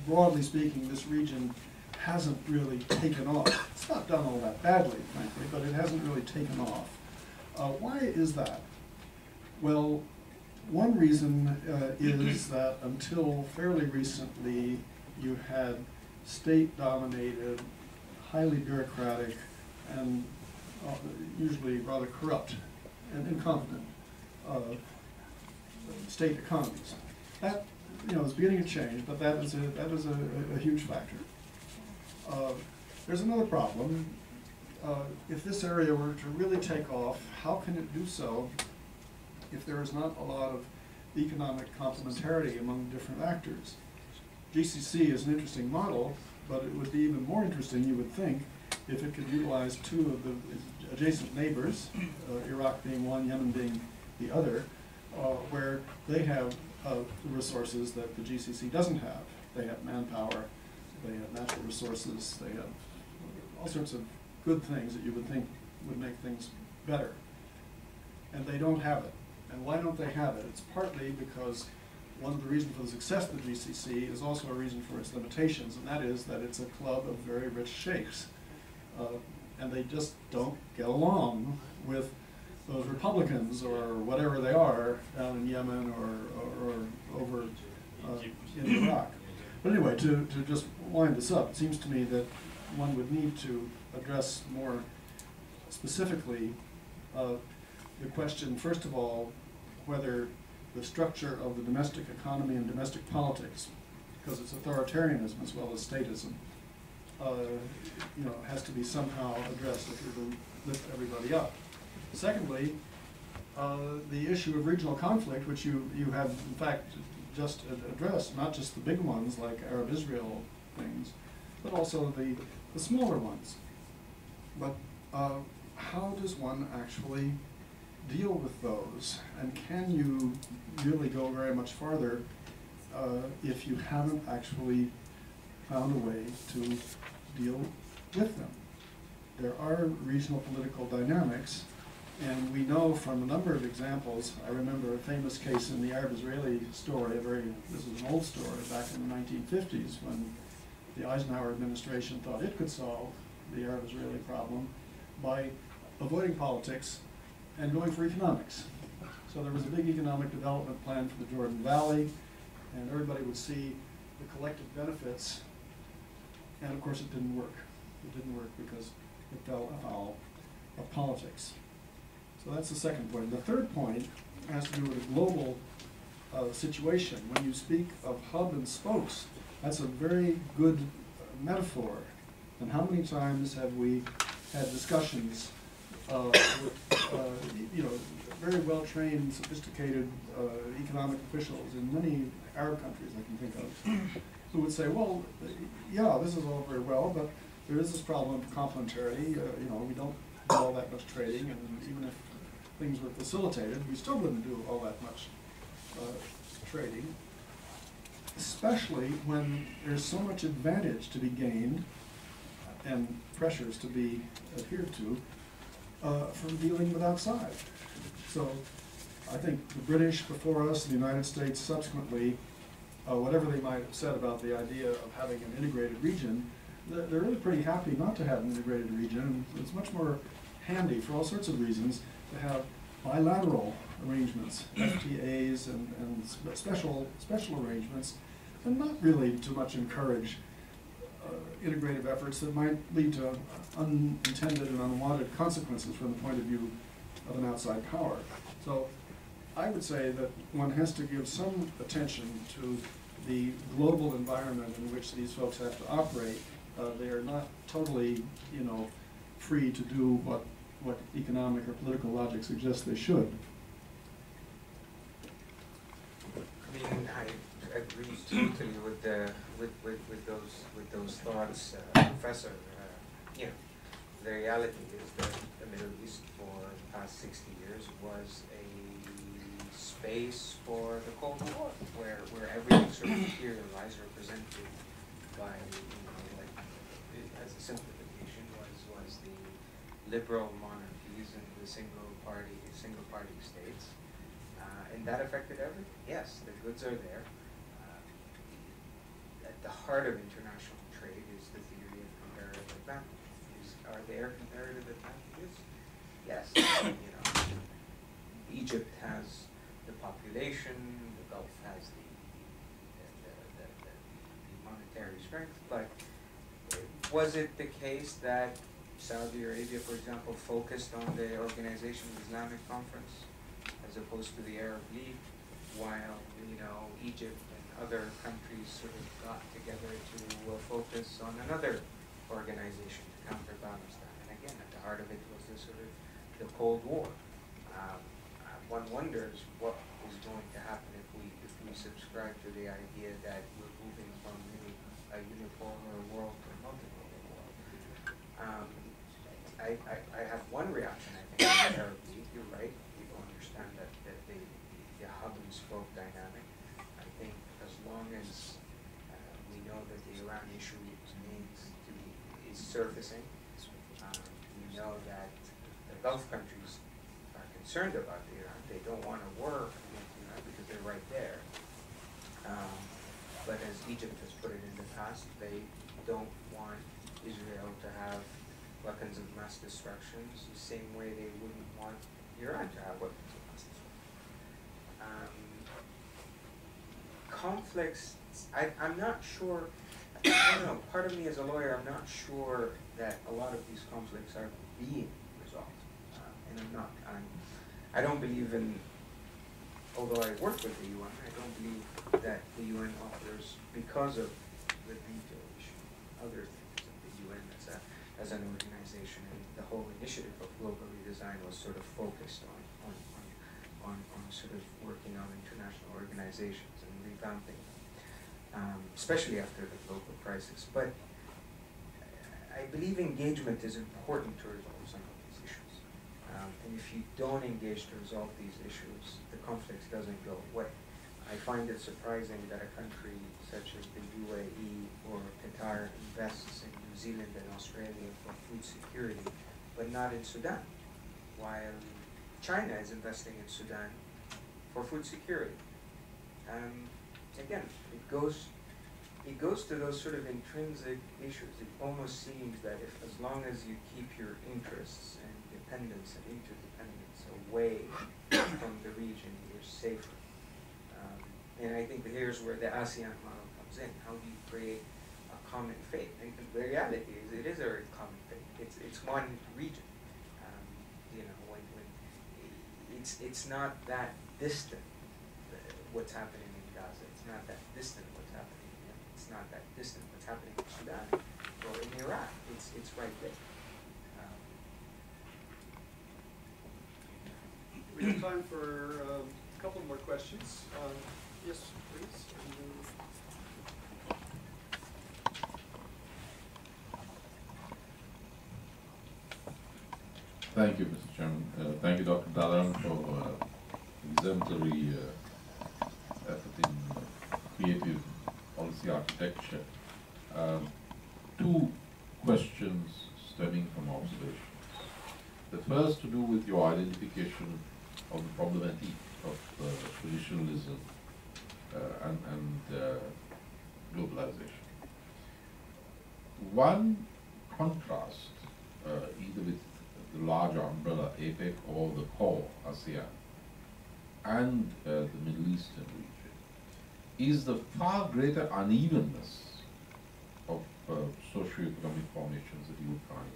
broadly speaking, this region hasn't really taken off. It's not done all that badly, frankly, but it hasn't really taken off. Why is that? Well, one reason is that until fairly recently, you had state-dominated, highly bureaucratic, and usually rather corrupt and incompetent state economies. That is beginning to change, but that is a huge factor. There's another problem. If this area were to really take off, how can it do so if there is not a lot of economic complementarity among different actors? GCC is an interesting model, but it would be even more interesting, you would think, if it could utilize 2 of the adjacent neighbors, Iraq being one, Yemen being the other, where they have the resources that the GCC doesn't have. They have manpower, they have natural resources, they have all sorts of good things that you would think would make things better. And they don't have it. And why don't they have it? It's partly because one of the reasons for the success of the GCC is also a reason for its limitations, and that is that it's a club of very rich sheikhs. And they just don't get along with those Republicans or whatever they are down in Yemen or over in Iraq. But anyway, to just wind this up, it seems to me that one would need to address more specifically the question, first of all, whether the structure of the domestic economy and domestic politics, because it's authoritarianism as well as statism, has to be somehow addressed if you're to lift everybody up. Secondly, the issue of regional conflict, which you have in fact just addressed, not just the big ones like Arab-Israel things, but also the smaller ones. But how does one actually deal with those? And can you really go very much farther if you haven't actually found a way to deal with them? There are regional political dynamics, and we know from a number of examples. I remember a famous case in the Arab-Israeli story, this is an old story, back in the 1950s when the Eisenhower administration thought it could solve the Arab-Israeli problem by avoiding politics and going for economics. So there was a big economic development plan for the Jordan Valley, and everybody would see the collective benefits, and of course it didn't work. It didn't work because it fell afoul of politics. So that's the second point. The third point has to do with a global situation. When you speak of hub and spokes, that's a very good metaphor. And how many times have we had discussions with very well-trained, sophisticated economic officials in many Arab countries I can think of, who would say, well, yeah, this is all very well, but there is this problem of complementarity. We don't do all that much trading, and even if things were facilitated, we still wouldn't do all that much trading, especially when there's so much advantage to be gained and pressures to be adhered to from dealing with outside. So I think the British before us, the United States subsequently, whatever they might have said about the idea of having an integrated region, they're really pretty happy not to have an integrated region. It's much more handy for all sorts of reasons to have bilateral arrangements, FTAs and special arrangements, and not really too much encourage integrative efforts that might lead to unintended and unwanted consequences from the point of view of an outside power. So I would say that one has to give some attention to the global environment in which these folks have to operate. They are not totally, free to do what economic or political logic suggests they should. I mean, I agree totally with those thoughts, Professor. The reality is that the Middle East for the past 60 years was a space for the Cold War, where everything sort of materialized, represented by, as a simplification, was the liberal monarchies and the single party states, and that affected everything. Yes, the goods are there. At the heart of international trade is the theory of comparative advantage. Are there comparative advantages? Yes. Egypt has the population, the Gulf has the monetary strength, but was it the case that Saudi Arabia, for example, focused on the Organization of Islamic Conference as opposed to the Arab League, while Egypt and other countries sort of got together to focus on another organization to counterbalance that? And again, at the heart of it was the Cold War. One wonders what is going to happen if we subscribe to the idea that we're moving from a unipolar world to a multipolar world. I have one reaction, I think, to the Arab League. You're right. People understand that the hub and spoke dynamic. I think as long as we know that the Iran issue is surfacing, we know that the Gulf countries are concerned about Iran. They don't want to work with Iran because they're right there. But as Egypt has put it in the past, they don't want Israel to have weapons of mass destruction the same way they wouldn't want Iran to have weapons of mass destruction. conflicts, I'm not sure, I don't know, part of me as a lawyer, I'm not sure that a lot of these conflicts are being resolved. And I don't believe in, although I work with the UN, I don't believe that the UN offers, because of the detail issue, other things that the UN as an organization, and the whole initiative of global redesign was sort of focused on sort of working on international organizations and revamping them, especially after the global crisis. But I believe engagement is important to resolve some of these issues. And if you don't engage to resolve these issues, the conflict doesn't go away. I find it surprising that a country such as the UAE or Qatar invests in New Zealand and Australia for food security, but not in Sudan, while China is investing in Sudan for food security. Again, it goes to those sort of intrinsic issues. It almost seems that as long as you keep your interests and dependence and interdependence away from the region, you're safer. And I think here's where the ASEAN model comes in. How do you create a common fate? And the reality is, it is a common fate. It's one region. You know, when it's not that distant, what's happening in Gaza. It's not that distant what's happening in Yemen. It's not that distant what's happening in Sudan or in Iraq. It's right there. We have time for a couple more questions. Yes, please. Thank you, Mr. Chairman. Thank you, Dr. Dahlan, for exemplary effort in creative policy architecture. Two questions stemming from observations. The first to do with your identification of the problematic of traditionalism and globalization. One contrast, either with the larger umbrella APEC or the core ASEAN and the Middle Eastern region, is the far greater unevenness of socio-economic formations that you would find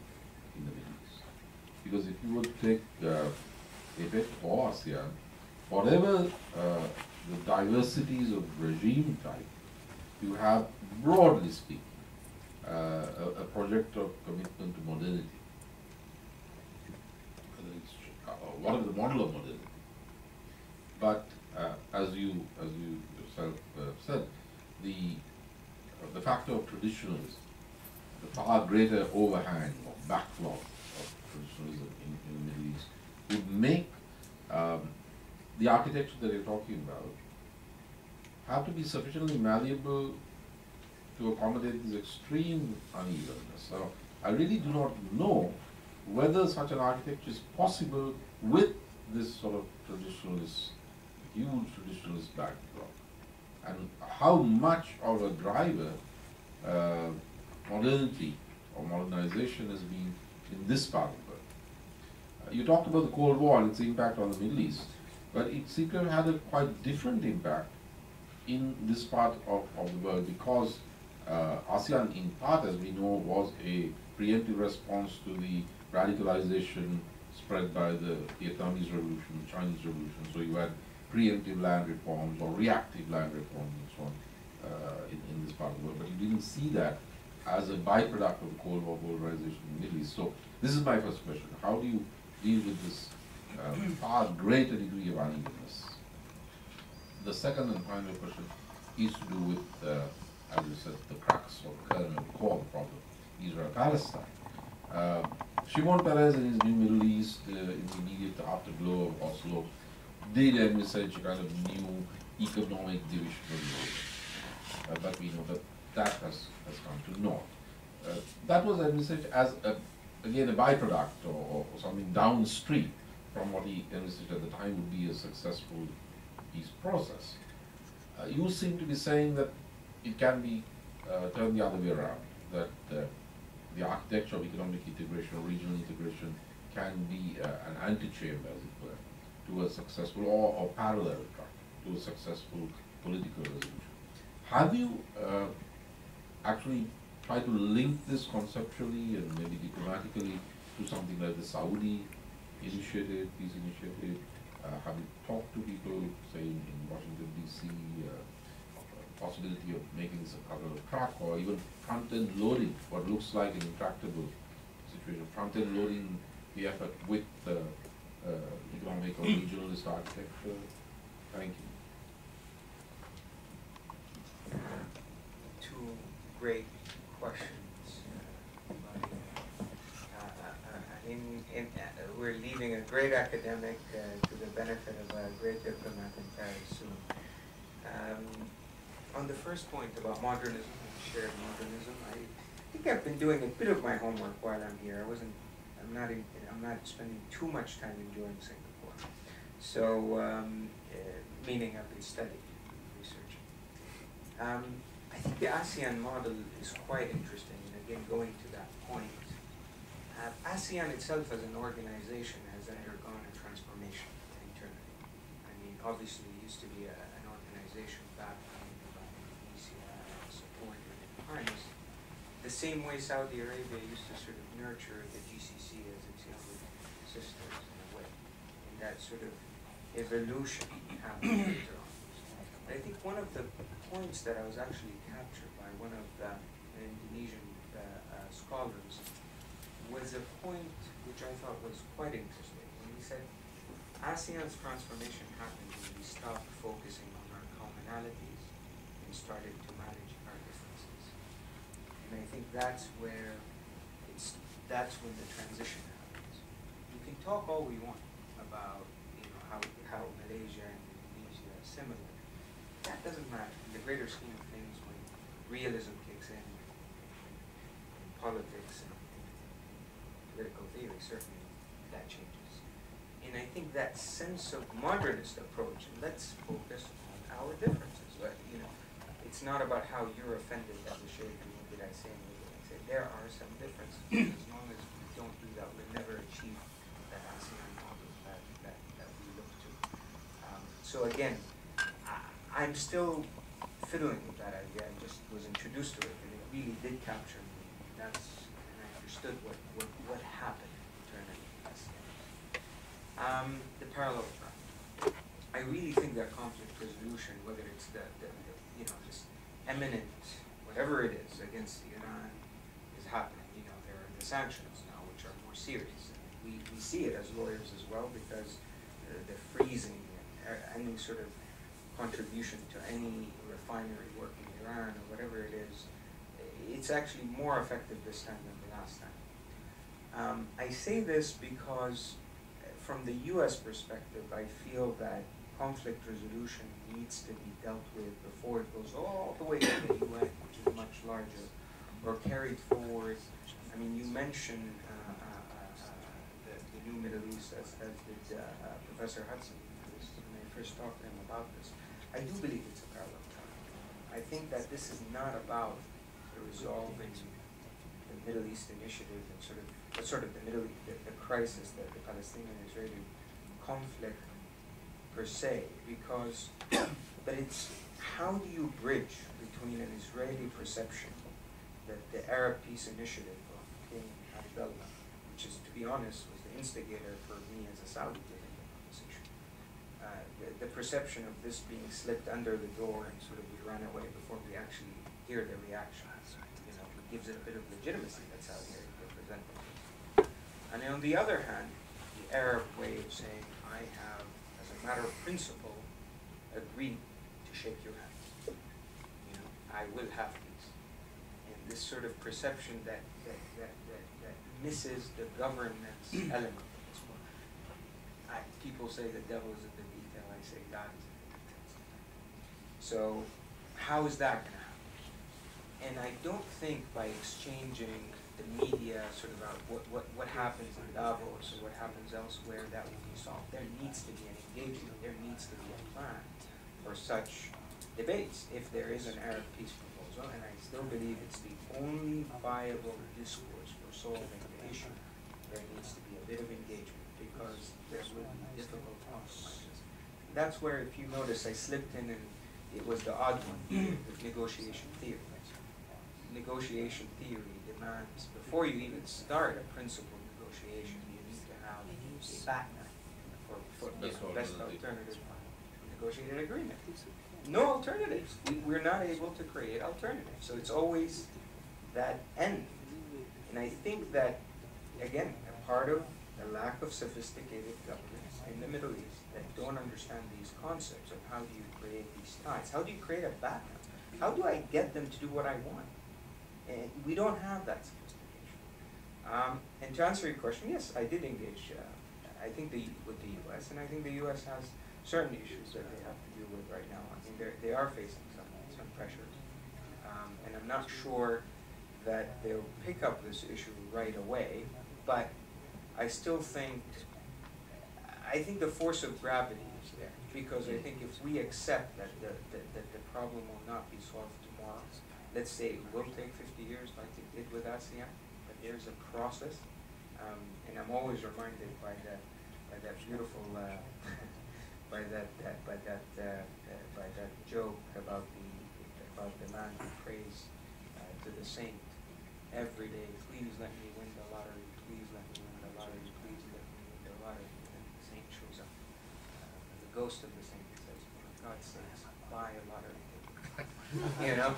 in the Middle East. Because if you would take APEC or ASEAN, whatever the diversities of regime type, you have, broadly speaking, a project of commitment to modernity. Whatever the model of modernity. But as you yourself said, the factor of traditionalism, the far greater overhang or backlog of traditionalism in the Middle East, would make the architecture that you're talking about have to be sufficiently malleable to accommodate this extreme unevenness. So I really do not know whether such an architecture is possible with this sort of traditionalist, huge traditionalist backdrop, and how much of a driver modernity or modernization has been in this part of the world. You talked about the Cold War and its impact on the Middle East, but it seems to have had a quite different impact in this part of the world, because ASEAN, in part, as we know, was a preemptive response to the radicalization spread by the Vietnamese revolution, the Chinese revolution. So you had preemptive land reforms or reactive land reforms and so on in this part of the world. But you didn't see that as a byproduct of the Cold War polarization in the Middle East. So this is my first question. How do you deal with this far greater degree of unevenness? The second and final question is to do with, as you said, the crux or kernel, the core of the problem, Israel-Palestine. Shimon Peres in his New Middle East, in the immediate afterglow of Oslo, did envisage a kind of new economic division of the world. But we know that has come to naught. That was envisaged as, again, a byproduct or something downstream from what he envisaged at the time would be a successful peace process. You seem to be saying that it can be turned the other way around, that the architecture of economic integration or regional integration can be an antechamber, as it were, to a successful or parallel track to a successful political resolution. Have you actually tried to link this conceptually and maybe diplomatically to something like the Saudi initiative, peace initiative? Have you talked to people, say, in Washington, D.C., possibility of making this a parallel track, or even front-end loading what looks like an intractable situation, front-end loading the effort with the economic or regionalist architecture? Thank you. Two great questions. We're leaving a great academic to the benefit of a great diplomat in Paris soon. On the first point about modernism and shared modernism, I think I've been doing a bit of my homework while I'm here. I'm not spending too much time enjoying Singapore. So, meaning I've been studying, researching. I think the ASEAN model is quite interesting, and again, going to that point, ASEAN itself as an organization has undergone a transformation internally. I mean, obviously it used to be an organization backed by Indonesia, supported in times, the same way Saudi Arabia used to sort of nurture the GCC as its younger sisters in a way, and that sort of evolution happened later on. I think one of the points that I was actually captured by one of the Indonesian scholars was a point which I thought was quite interesting. When he said, ASEAN's transformation happened when we stopped focusing on our commonalities and started to manage our differences. And I think that's when the transition happens. You can talk all we want about how Malaysia and Indonesia are similar. That doesn't matter. In the greater scheme of things, when realism kicks in politics and political theory, certainly that changes. And I think that sense of modernist approach, and let's focus on our differences. But it's not about how you're offended as a shared group. Did I say anything? I said there are some differences. As long as we don't do that, we'll never achieve that ASEAN model that we look to. So again, I'm still fiddling with that idea. I just was introduced to it, and it really did capture me. And I understood what happened internally in ASEAN. The parallel track. I really think that conflict resolution, whether it's this eminent, whatever it is, against Iran, is happening. There are the sanctions now, which are more serious. And we see it as lawyers as well, because the freezing and any sort of contribution to any refinery working in Iran or whatever it is, it's actually more effective this time than the last time. I say this because from the US perspective, I feel that conflict resolution needs to be dealt with before it goes all the way to the UN, which is much larger, or carried forward. I mean, you mentioned the new Middle East, as did Professor Hudson, when I first talked to him about this. I do believe it's a parallel track. I think that this is not about resolving the Middle East initiative and sort of the crisis, that the Palestinian-Israeli conflict per se, but it's how do you bridge between an Israeli perception that the Arab Peace Initiative of King Abdullah, which is, to be honest, was the instigator for me as a Saudi living in this issue, the perception of this being slipped under the door and sort of we ran away before we actually hear the reactions. It gives it a bit of legitimacy that Saudi Arabia presented. And on the other hand, the Arab way of saying, I have, as a matter of principle, agreed to shake your hand. I will have peace. And this sort of perception that misses the governance element of this book. People say the devil is in the detail. I say God is in the details. So how is that going to happen? And I don't think by exchanging the media sort of about what happens in Davos or what happens elsewhere, that will be solved. There needs to be an engagement. There needs to be a plan for such debates if there is an Arab peace proposal, and I still believe it's the only viable discourse for solving the issue. There needs to be a bit of engagement because there will be difficult compromises. That's where, if you notice, I slipped in the it was the odd one with negotiation theory. Negotiation theory demands, before you even start a principled negotiation, you need to have a background for best alternative negotiated agreement. No alternatives. We're not able to create alternatives. So it's always that end. And I think that, again, a part of the lack of sophisticated governments in the Middle East that don't understand these concepts of how do you create these ties, how do you create a background, how do I get them to do what I want? And we don't have that sophistication. And to answer your question, yes, I did engage, I think with the U.S., and I think the U.S. has certain issues that they have to deal with right now. I mean, they are facing some pressures. And I'm not sure that they'll pick up this issue right away, but I still think, the force of gravity is there, because I think if we accept that the problem will not be solved tomorrow, let's say it will take 50 years like it did with ASEAN, but there's a process, and I'm always reminded by that beautiful, by that joke about the man who prays to the saint every day, please let me win the lottery, please let me win the lottery, please let me win the lottery. And then the saint shows up. The ghost of the saint says, for God's sakes, buy a lottery ticket. You know?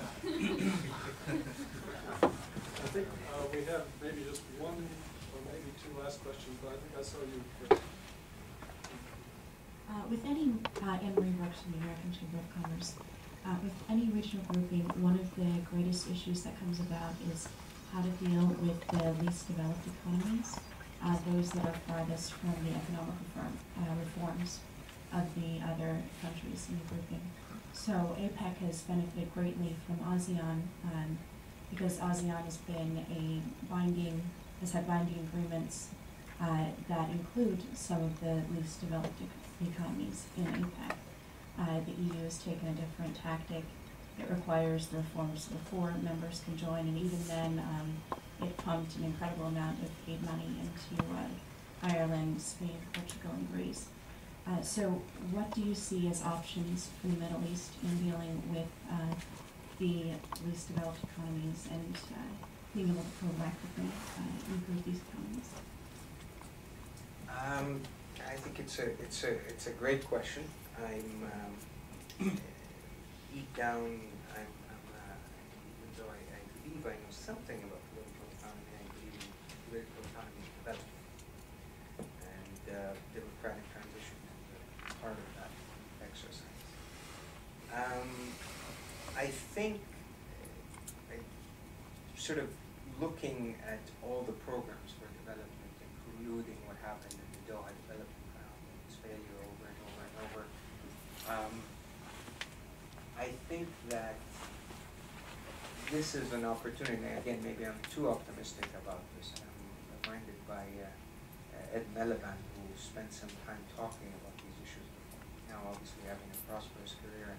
I think we have maybe just one or maybe two last questions, but I think I saw you. With any, Anne-Marie works from the American Chamber of Commerce, with any regional grouping, one of the greatest issues that comes about is how to deal with the least developed economies, those that are farthest from the economic reforms of the other countries in the grouping. So APEC has benefited greatly from ASEAN because ASEAN has had binding agreements that include some of the least developed economies in APEC. The EU has taken a different tactic. It requires the reforms before members can join, and even then, it pumped an incredible amount of aid money into Ireland, Spain, Portugal, and Greece. So what do you see as options for the Middle East in dealing with the least developed economies and being able to proactively improve these economies? I think it's a great question. I'm deep down, even though I believe I know something about political economy, I believe in political economy development, and democratic transition is part of that exercise. I think, sort of looking at all the programs for development, including what happened in the Doha Development Round, and its failure over and over and over, I think that this is an opportunity. Again, maybe I'm too optimistic about this. I'm reminded by Ed Miliband, who spent some time talking about these issues before. Now, obviously, having a prosperous career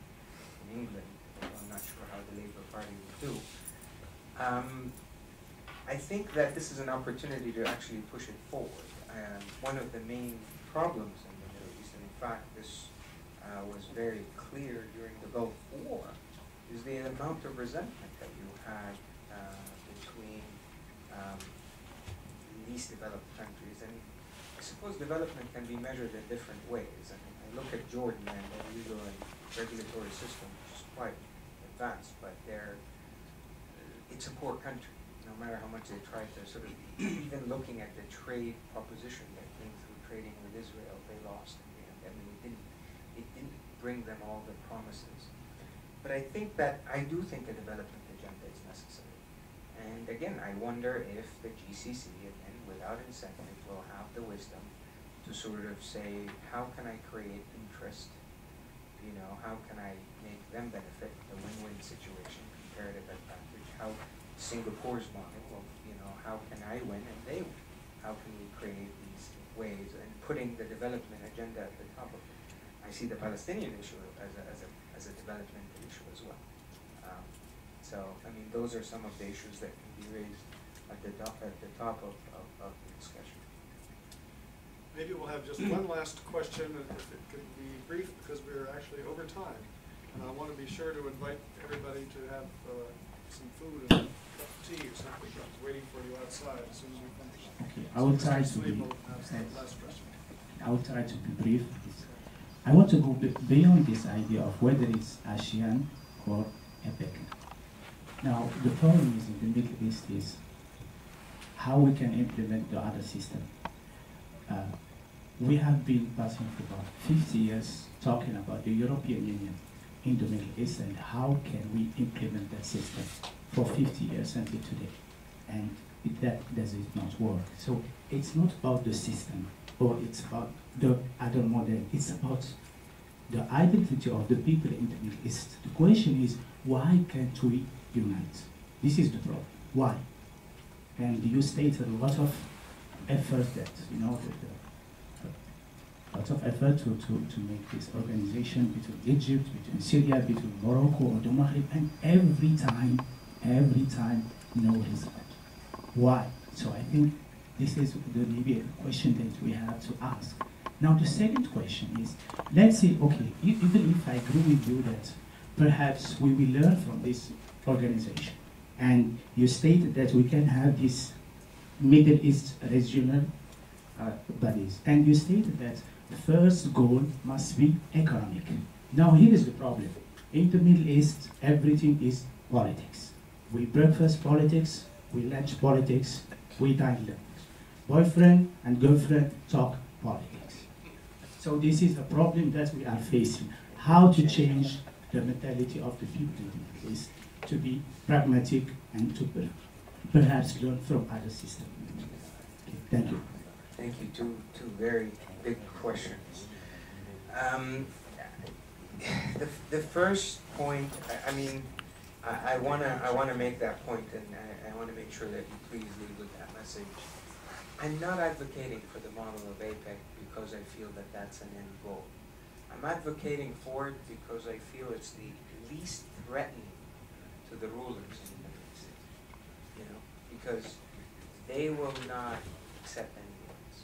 in England, I'm not sure how the Labour Party will do. I think that this is an opportunity to actually push it forward. One of the main problems in the Middle East, and in fact, this was very clear during the Gulf War, is the amount of resentment that you had between least developed countries. And I suppose development can be measured in different ways. I mean, I look at Jordan and their legal and regulatory system, which is quite advanced, but it's a poor country. No matter how much they try to sort of, even looking at the trade proposition that came through trading with Israel, they lost in the end. I mean, it didn't bring them all the promises. But I think that, I do think a development agenda is necessary. And again, I wonder if the GCC, again, without incentive, will have the wisdom to sort of say, how can I create interest? You know, how can I make them benefit, the win-win situation, comparative advantage? How Singapore's model of, you know, how can I win and they win? How can we create these ways, and putting the development agenda at the top of it? I see the Palestinian issue as a development issue as well. So, I mean, those are some of the issues that can be raised at the top of the discussion. Maybe we'll have just one last question, and if it could be brief, because we're actually over time. And I want to be sure to invite everybody to have some food and a cup of tea or something that's waiting for you outside as soon as we finish. Okay, I will try to be. Last question. I will try to be brief. I want to go beyond this idea of whether it's ASEAN or APEC. Now, the problem is in the Middle East is how we can implement the other system. We have been passing for about 50 years talking about the European Union in the Middle East and how can we implement that system for 50 years until today. And that does not work. So it's not about the system or it's about the other model. It's about the identity of the people in the Middle East. The question is, why can't we unite? This is the problem. Why? And you stated a lot of effort that, you know, lots of effort to make this organization between Egypt, between Syria, between Morocco or the Maghreb, and every time, no result. Why? So I think this is maybe a question that we have to ask. Now the second question is, let's say, okay, even if I agree with you that perhaps we will learn from this organization, and you stated that we can have this Middle East regional bodies, and you stated that the first goal must be economic. Now here is the problem. In the Middle East, everything is politics. We breakfast politics, we lunch politics, we dine politics. Boyfriend and girlfriend talk politics. So this is a problem that we are facing. How to change the mentality of the people in the Middle East to be pragmatic and to perhaps learn from other systems. Okay, thank you. Thank you. Two very big questions. The first point, I mean, I wanna make that point, and I wanna make sure that you please leave with that message. I'm not advocating for the model of APEC because I feel that that's an end goal. I'm advocating for it because I feel it's the least threatening to the rulers in the Middle East, you know, because they will not accept anything else.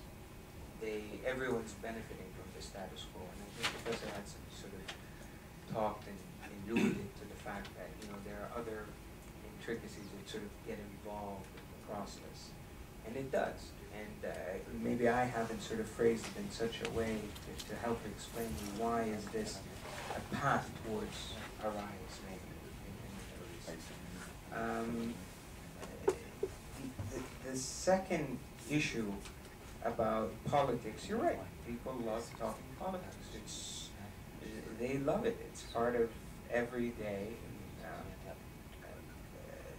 Everyone's benefiting from the status quo, and I think Professor Hudson sort of talked and alluded to the fact that, you know, there are other intricacies that sort of get involved in the process, and it does. And maybe I haven't sort of phrased it in such a way to help explain to you why is this a path towards a rise, maybe, in the Middle East. The second issue about politics, you're right. People love talking politics. They love it. It's part of everyday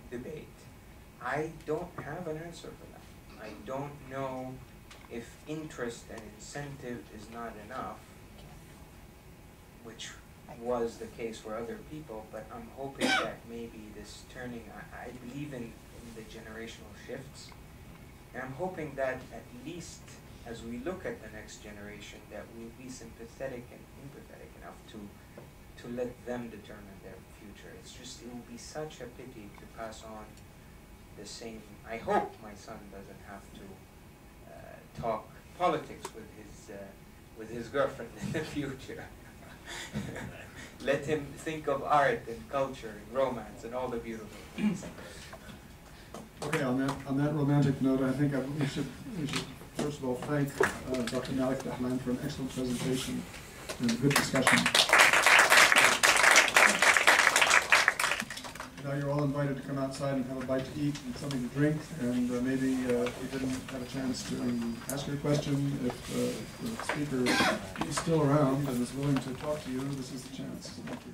debate. I don't have an answer for that. I don't know if interest and incentive is not enough, which was the case for other people, but I'm hoping that maybe this turning, I believe in the generational shifts, and I'm hoping that at least as we look at the next generation, that we'll be sympathetic and empathetic enough to let them determine their future. It's just, it will be such a pity to pass on the same. I hope my son doesn't have to talk politics with his girlfriend in the future. Let him think of art and culture and romance and all the beautiful things. Okay, on that romantic note, I think we should first of all thank Dr. Malik Dahlan for an excellent presentation and a good discussion. Now you're all invited to come outside and have a bite to eat and something to drink, and maybe if you didn't have a chance to ask your question, if the speaker is still around and is willing to talk to you, this is the chance. Thank you.